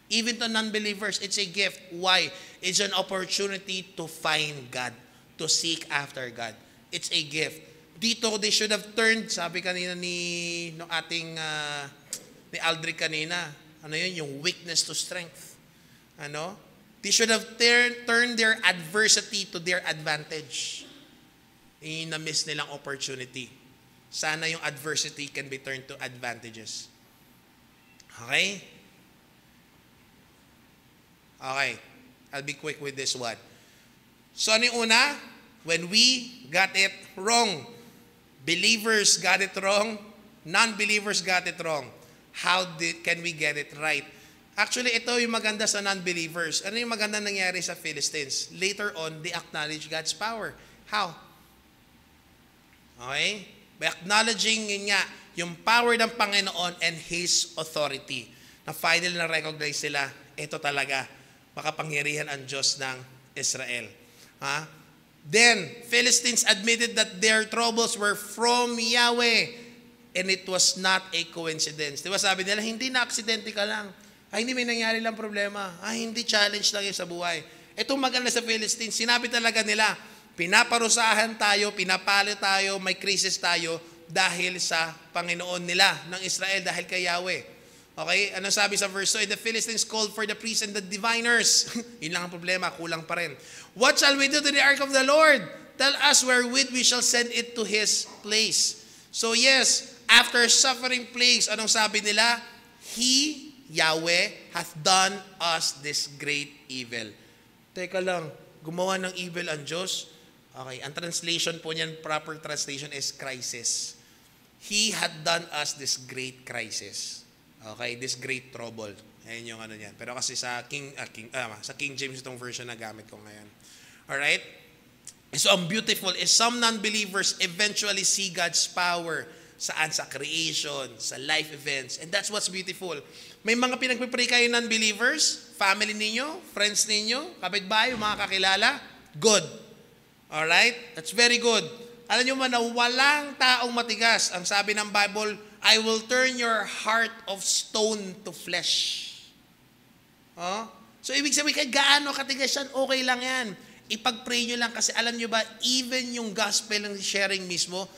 Even to non-believers, it's a gift. Why? It's an opportunity to find God, to seek after God. It's a gift. Dito, they should have turned, sabi kanina ni Aldrich kanina, yung weakness to strength. They should have turned their adversity to their advantage. Yung na-miss nilang opportunity. Sana yung adversity can be turned to advantages. Okay? Okay. I'll be quick with this one. So ano yung una? When we got it wrong. Believers got it wrong. Non-believers got it wrong. How can we get it right? Actually, ito yung maganda sa non-believers. Ano yung maganda nangyari sa Philistines? Later on, they acknowledge God's power. How? Okay? By acknowledging yung power ng Panginoon and His authority. Na finally na-recognize sila, ito talaga, makapangyarihan ang Diyos ng Israel. Then, Philistines admitted that their troubles were from Yahweh. And it was not a coincidence. Diba sabi nila, hindi na aksidente ka lang. Hindi may nangyari lang problema. Hindi challenge lang yun sa buhay. Itong maganda sa Philistines, sinabi talaga nila, pinaparusahan tayo, pinapalo tayo, may crisis tayo dahil sa Panginoon nila ng Israel, dahil kay Yahweh. Okay? Anong sabi sa verse 2? The Philistines called for the priests and the diviners. Yun lang ang problema, kulang pa rin. What shall we do to the ark of the Lord? Tell us wherewith we shall send it to His place. So yes, after suffering plagues, anong sabi nila? He, Yahweh, hath done us this great evil. Teka lang, gumawa ng evil ang Diyos? Okay, ang translation po niyan, proper translation is crisis. He had done us this great crisis. Okay, this great trouble. Ayan yung niyan. Pero kasi sa King James itong version na gamit ko ngayon. Alright? So ang beautiful is some non-believers eventually see God's power. Saan? Sa creation, sa life events. And that's what's beautiful. May mga pinagpipray kayo non-believers, family ninyo, friends ninyo, kapitbahay, mga kakilala. Good. Alright? That's very good. Alam nyo man na walang taong matigas. Ang sabi ng Bible, I will turn your heart of stone to flesh. So ibig sabihin, kahit gaano katigas yan, okay lang yan. Ipag-pray nyo lang kasi alam nyo ba, even yung gospel ng sharing mismo,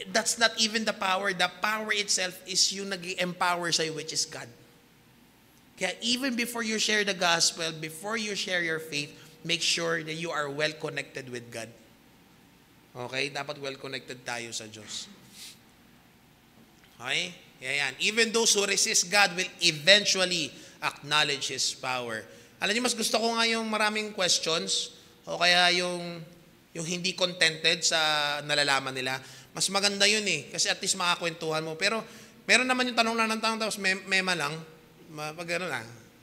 that's not even the power. The power itself is yung nag-empower sa'yo, which is God. Kaya even before you share the gospel, before you share your faith, make sure that you are well connected with God. Okay? Dapat well connected tayo sa Diyos. Okay? Kaya yan. Even those who resist God will eventually acknowledge His power. Alam niyo, mas gusto ko nga yung maraming questions o kaya yung hindi contented sa nalalaman nila. Mas maganda yun eh. Kasi at least makakwentuhan mo. Pero meron naman yung tanong lang ng tanong tapos mema lang. Pag gano'n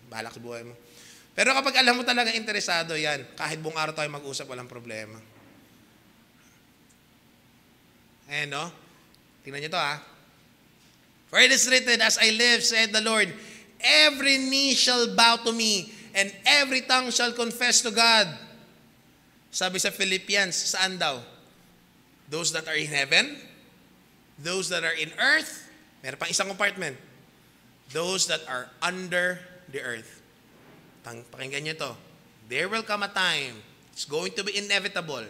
balak sa buhay mo. Pero kapag alam mo talaga interesado yan, kahit buong araw tayo mag-usap, walang problema. Ayan, no? Tingnan nyo to, For it is written, as I live, said the Lord, every knee shall bow to me, and every tongue shall confess to God. Sabi sa Philippians, saan daw? Those that are in heaven, those that are in earth, meron pang isang compartment, those that are under the earth. Pakinggan nyo to. There will come a time, it's going to be inevitable,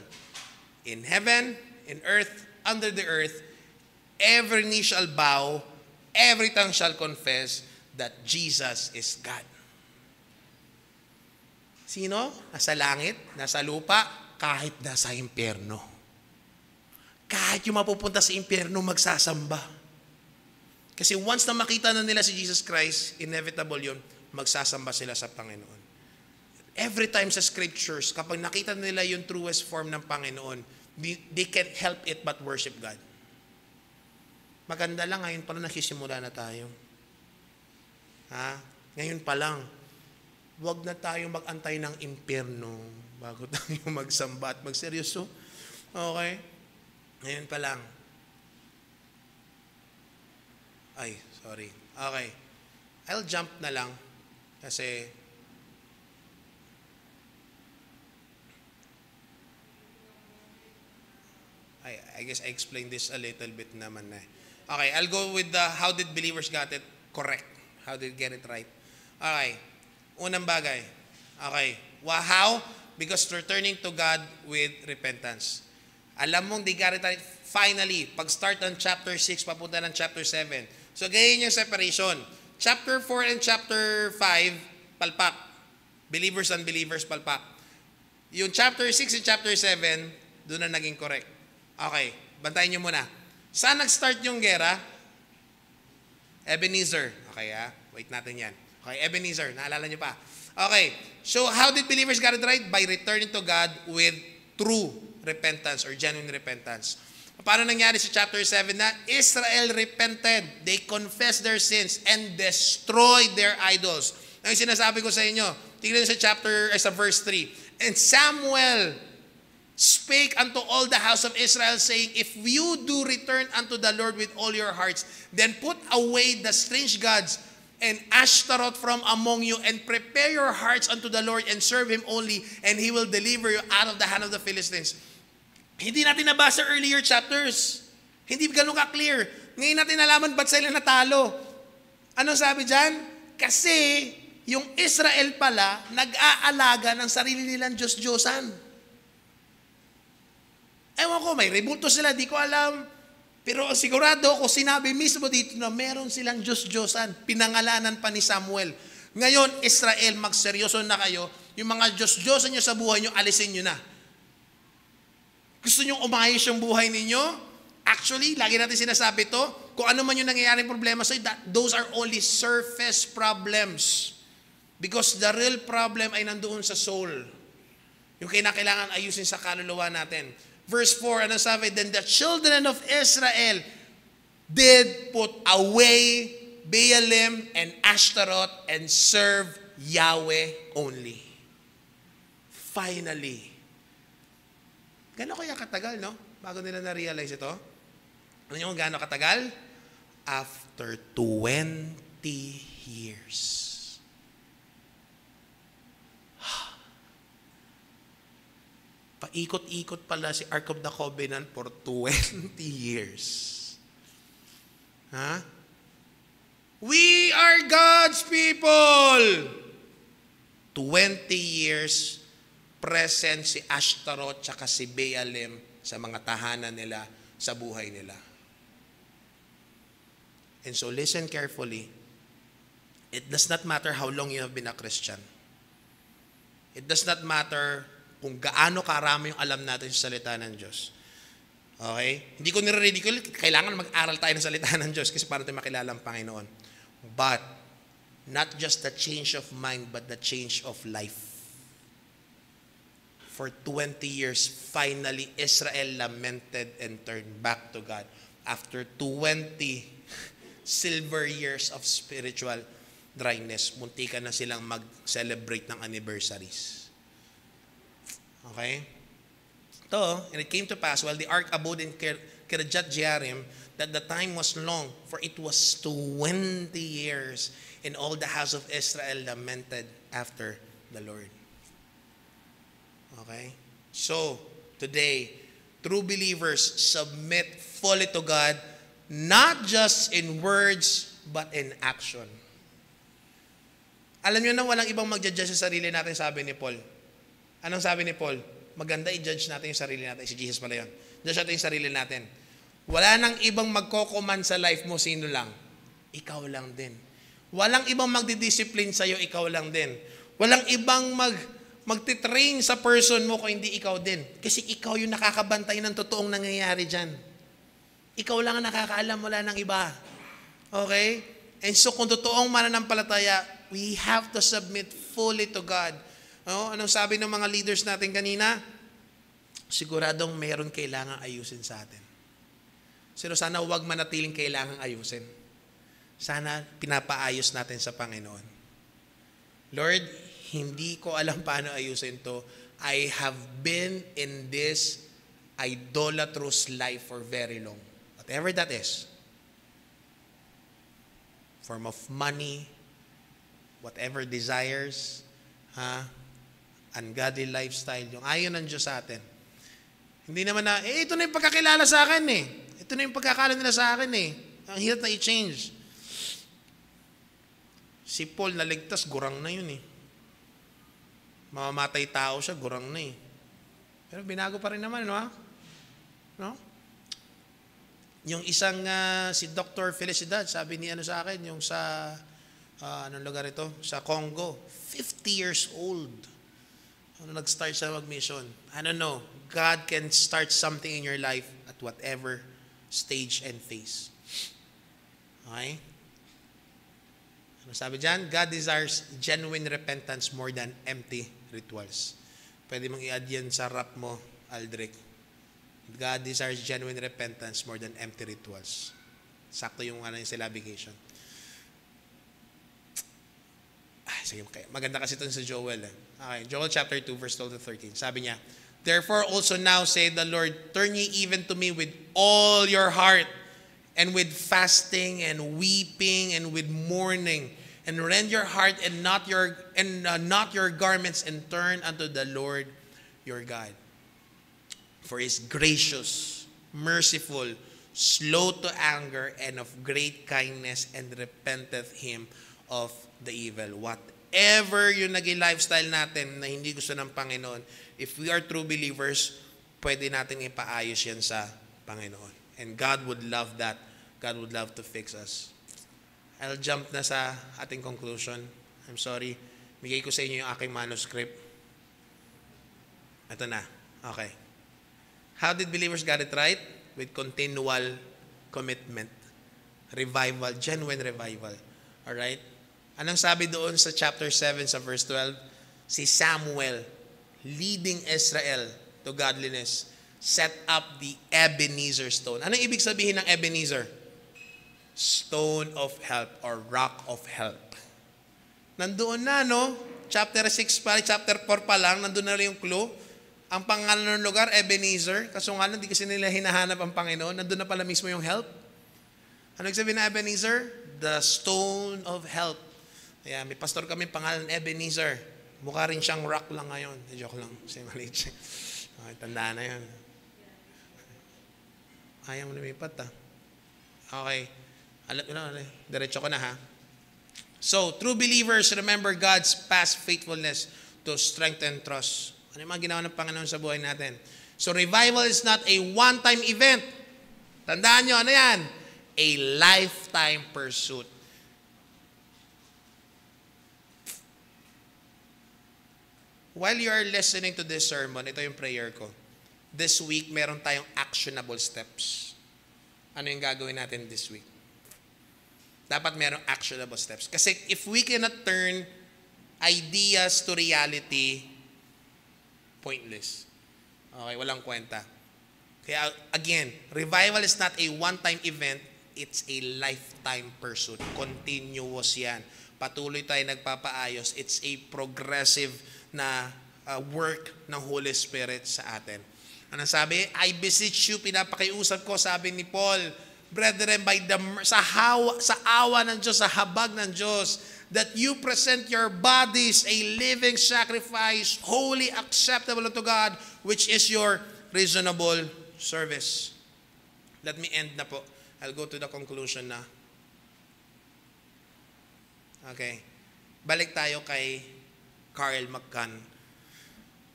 in heaven, in earth, under the earth, every knee shall bow, every tongue shall confess that Jesus is God. Sino? Nasa langit, nasa lupa, kahit nasa impyerno. Kahit yung mapupunta sa impyerno, magsasamba. Kasi once na makita na nila si Jesus Christ, inevitable yun, magsasamba sila sa Panginoon. Every time sa scriptures, kapag nakita nila yung truest form ng Panginoon, they can't help it but worship God. Maganda lang, ngayon pa lang nagsisimula na tayo. Ngayon pa lang, huwag na tayo mag-antay ng impyerno bago tayo magsamba at magseryoso. Okay? Ngayon pa lang. Ay, sorry. Okay. I'll jump na lang kasi I guess I explained this a little bit naman na. Okay, I'll go with the how did believers got it correct? How did get it right? Okay. Unang bagay. Okay. How? Because returning to God with repentance. Alam mong they got it right finally, pag-start ng chapter 6, papunta ng chapter 7. So, ganyan yung separation. Chapter 4 and chapter 5, palpak. Believers and unbelievers, palpak. Yung chapter 6 and chapter 7, doon na naging correct. Okay, bantayan nyo muna. Saan nag-start yung gera? Ebenezer. Okay, wait natin yan. Okay, Ebenezer, naalala nyo pa. Okay, so how did believers get it right? By returning to God with true repentance or genuine repentance. Paano nangyari sa chapter 7 na? Israel repented. They confessed their sins and destroyed their idols. Ang sinasabi ko sa inyo, tignan sa verse 3. And Samuel spake unto all the house of Israel, saying, if you do return unto the Lord with all your hearts, then put away the strange gods and Ashtaroth from among you, and prepare your hearts unto the Lord, and serve Him only, and He will deliver you out of the hand of the Philistines. Hindi natin nabasa earlier chapters. Hindi ganun ka-clear. Ngayon natin nalaman ba't sila natalo. Anong sabi dyan? Kasi yung Israel pala nag-aalaga ng sarili nilang Diyos-Diyosan. Ewan ko, may rebulto sila, di ko alam. Pero sigurado ako, sinabi mismo dito na meron silang Diyos-Diyosan. Pinangalanan pa ni Samuel. Ngayon, Israel, magseryoso na kayo. Yung mga Diyos-Diyosan nyo sa buhay nyo, alisin nyo na. Gusto nyo umayos yung buhay ninyo? Actually, lagi natin sinasabi to, kung ano man yung nangyayaring problema sa'yo, those are only surface problems. Because the real problem ay nandoon sa soul. Yung kailangan ayusin sa kaluluwa natin. Verse 4, ano sabi? Then the children of Israel did put away Baalim and Ashtaroth and serve Yahweh only. Finally. Gano'n kaya katagal, no? Bago nila na-realize ito. Ano yung gano'n katagal? After 20 years. Paikot-ikot pala si Ark of the Covenant for 20 years. We are God's people! 20 years present si Ashtaroth tsaka si Baalim sa mga tahanan nila, sa buhay nila. And so listen carefully. It does not matter how long you have been a Christian. It does not matter kung gaano karami yung alam natin sa salita ng Diyos. Okay? Hindi ko nire-ridicule, kailangan mag-aral tayo ng salita ng Diyos kasi para tayo makilala ang Panginoon. But, not just the change of mind, but the change of life. For 20 years, finally, Israel lamented and turned back to God. After 20 silver years of spiritual dryness, muntikan na silang mag-celebrate ng anniversaries. Okay? Ito, and it came to pass, while the ark abode in Kirjat Jearim, that the time was long, for it was 20 years, and all the house of Israel lamented after the Lord. Okay? So, today, true believers submit fully to God, not just in words, but in action. Alam nyo na walang ibang mag-judge sa sarili natin, sabi ni Paul. Anong sabi ni Paul? Maganda i-judge natin yung sarili natin. Si Jesus pala yun. Judge natin yung sarili natin. Wala nang ibang magko-command sa life mo, sino lang? Ikaw lang din. Walang ibang magdidiscipline sa'yo, ikaw lang din. Walang ibang magtitrain sa person mo kung hindi ikaw din. Kasi ikaw yung nakakabantay ng totoong nangyayari dyan. Ikaw lang ang nakakaalam, wala nang iba. Okay? And so kung totoong mananampalataya, we have to submit fully to God. Anong sabi ng mga leaders natin kanina? Siguradong meron kailangang ayusin sa atin. Pero sana huwag manatiling kailangang ayusin. Sana pinapaayos natin sa Panginoon. Lord, hindi ko alam paano ayusin to. I have been in this idolatrous life for very long. Whatever that is. Form of money, whatever desires, ungodly lifestyle, yung ayaw ng Diyos sa atin. Hindi naman na, ito na yung pagkakilala sa akin eh. Ito na yung pagkakala nila sa akin eh. Ang hirap na i-change. Si Paul naligtas, gurang na yun eh. Mamamatay tao siya, gurang na eh. Pero binago pa rin naman, no? Yung isang si Dr. Felicidad, sabi ni sa akin, yung sa anong lugar ito? Sa Congo, 50 years old. Nag-start siya mag-mission. I don't know. God can start something in your life at whatever stage and phase. Okay? Ano sabi dyan? God desires genuine repentance more than empty rituals. Pwede mong i-add yan sa rap mo, Aldrich. God desires genuine repentance more than empty rituals. Sakto yung yung syllabication. Sige, maganda kasi ito sa Joel. Okay, Joel chapter 2, verse 12 to 13. Sabi niya, therefore also now saith the Lord, turn ye even to me with all your heart, and with fasting and weeping and with mourning, and rend your heart and not your garments, and turn unto the Lord your God. For he is gracious, merciful, slow to anger, and of great kindness, and repenteth him of the evil. Whatever yung naging lifestyle natin na hindi gusto ng Panginoon, if we are true believers, pwede natin ipaayos yan sa Panginoon. And God would love that. God would love to fix us. I'll jump na sa ating conclusion. I'm sorry. Bigay ko sa inyo yung aking manuscript. Ito na. Okay. How did believers get it right? With continual commitment. Revival. Genuine revival. Alright? Anong sabi doon sa chapter 7 sa verse 12? Si Samuel, leading Israel to godliness, set up the Ebenezer stone. Anong ibig sabihin ng Ebenezer? Stone of help or rock of help. Nandoon na, no? Chapter 6 pa, chapter 4 pa lang, nandoon na rin yung clue. Ang pangalan ng lugar, Ebenezer. Kaso nga lang, di kasi nila hinahanap ang Panginoon. Nandoon na pala mismo yung help. Ano sabihin na Ebenezer? The stone of help. Kaya may pastor kami pangalan Ebenezer. Mukha rin siyang rock lang ngayon. Joke lang. Kasi maliit siya. Okay, tandaan na yun. Ayaw mo lumipat Okay. Diretso ko na So, true believers remember God's past faithfulness to strengthen trust. Ano yung mga ginawa ng Panginoon sa buhay natin? So, revival is not a one-time event. Tandaan nyo, ano yan? A lifetime pursuit. While you are listening to this sermon, ito yung prayer ko. This week, meron tayong actionable steps. Ano yung gagawin natin this week? Dapat merong actionable steps. Kasi if we cannot turn ideas to reality, pointless. Okay, walang kwenta. Kaya again, revival is not a one-time event, it's a lifetime pursuit. Continuous yan. Patuloy tayo nagpapaayos. It's a progressive na work ng Holy Spirit sa atin. Ano sabi? I beseech you, pinapakiusap ko, sabi ni Paul, brethren, sa awa ng Diyos, sa habag ng Diyos, that you present your bodies a living sacrifice, holy, acceptable unto God, which is your reasonable service. Let me end na po. I'll go to the conclusion na. Okay. Balik tayo kay Carl McCann.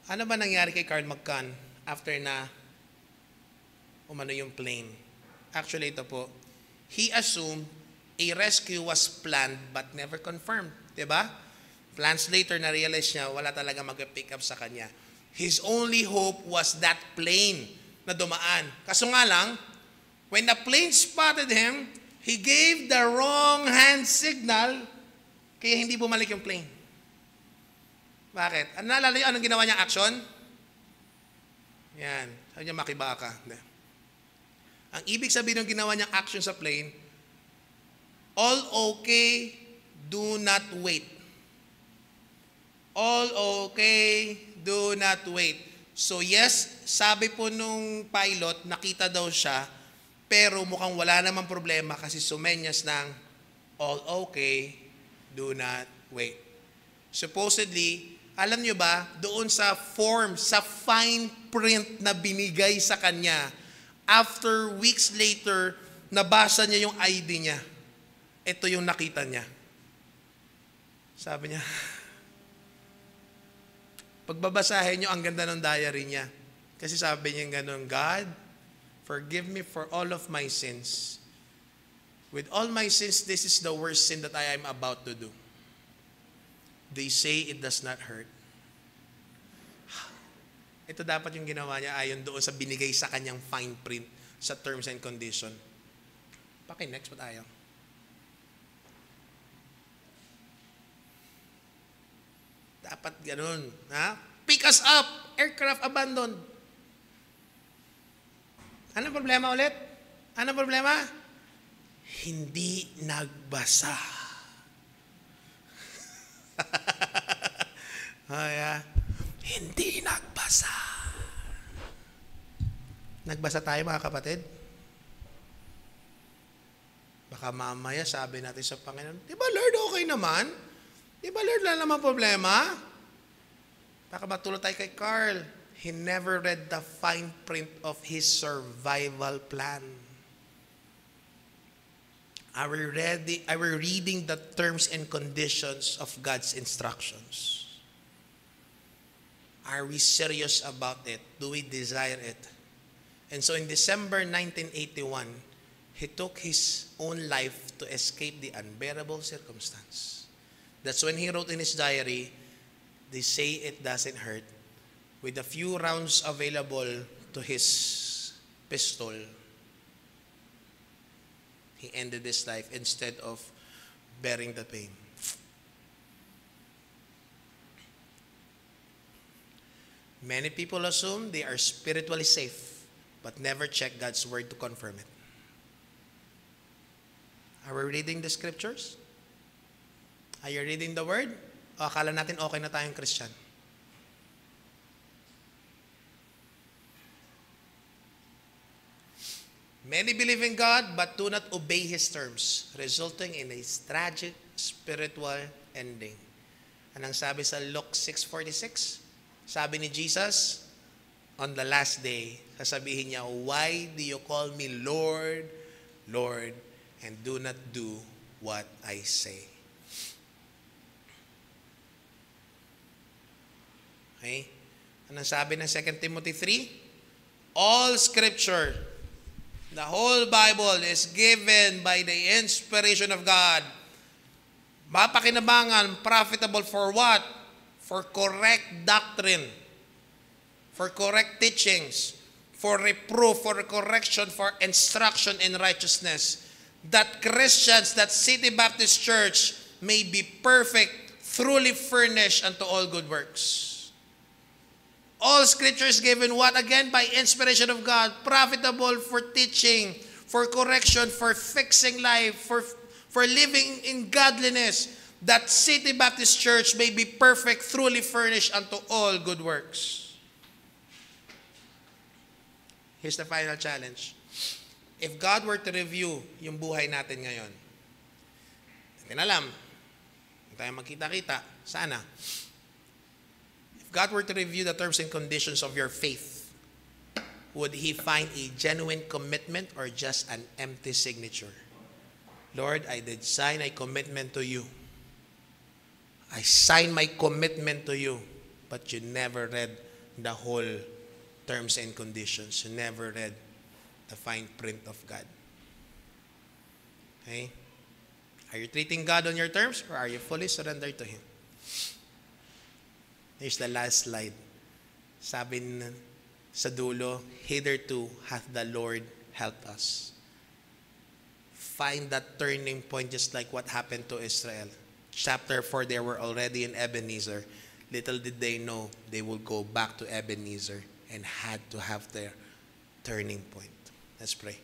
Ano ba nangyari kay Carl McCann after na umano yung plane? Actually, ito po. He assumed a rescue was planned but never confirmed. Diba? Plans later, na-realize niya, wala talaga mag-pick up sa kanya. His only hope was that plane na dumaan. Kaso nga lang, when the plane spotted him, he gave the wrong hand signal, kaya hindi bumalik yung plane. Bakit? Naalala niyo anong ginawa niyang action? Yan. Sabi niya, makiba ka. Hindi. Ang ibig sabihin ng ginawa niyang action sa plane, all okay, do not wait. All okay, do not wait. So yes, sabi po nung pilot, nakita daw siya, pero mukhang wala namang problema kasi sumenyas ng all okay, do not wait. Supposedly, alam nyo ba, doon sa form, sa fine print na binigay sa kanya, after weeks later, nabasa niya yung ID niya. Ito yung nakita niya. Sabi niya, pagbabasahin niyo, ang ganda ng diary niya. Kasi sabi niya gano'n, God, forgive me for all of my sins. With all my sins, this is the worst sin that I am about to do. They say it does not hurt. Ito dapat yung ginawa niya ayon doon sa binigay sa kanyang fine print sa terms and condition. Next pa tayo. Dapat ganun. Ha? Pick us up. Aircraft abandoned. Anong problema ulit? Anong problema? Hindi nagbasa. Hindi nagbasa. Nagbasa tayo mga kapatid? Baka mamaya sabi natin sa Panginoon, di ba Lord okay naman? Di ba Lord wala naman problema? Baka matulad tayo kay Carl. He never read the fine print of his survival plan. Are we reading the terms and conditions of God's instructions? Are we serious about it? Do we desire it? And so in December 1981, he took his own life to escape the unbearable circumstance. That's when he wrote in his diary, they say it doesn't hurt. With a few rounds available to his pistol, he ended his life instead of bearing the pain. Many people assume they are spiritually safe, but never check God's word to confirm it. Are we reading the scriptures? Are you reading the word? O akala natin okay na tayong Christian? Many believe in God but do not obey His terms, resulting in a tragic spiritual ending. Anong sabi sa Luke 6:46? Sabi ni Jesus, on the last day, sasabihin niya, why do you call me Lord, Lord, and do not do what I say? Okay? Anong sabi ng 2 Timothy 3? All scripture, the whole Bible is given by the inspiration of God. Mapakinabangan, profitable for what? For correct doctrine, for correct teachings, for reproof, for correction, for instruction in righteousness, that Christians, that City Baptist Church may be perfect, truly furnished unto all good works. All scripture is given what again? By inspiration of God, profitable for teaching, for correction, for fixing life, for living in godliness, that City Baptist Church may be perfect, truly furnished unto all good works. Here's the final challenge. If God were to review yung buhay natin ngayon, natin alam, hindi tayo magkita-kita, sana. If God were to review the terms and conditions of your faith, would He find a genuine commitment or just an empty signature? Lord, I did sign a commitment to you. I signed my commitment to you, but you never read the whole terms and conditions. You never read the fine print of God. Okay? Are you treating God on your terms or are you fully surrendered to Him? Here's the last slide. Sabi sa dulo, hitherto hath the Lord helped us. Find that turning point just like what happened to Israel. Chapter 4, they were already in Ebenezer. little did they know they will go back to Ebenezer and had to have their turning point. Let's pray.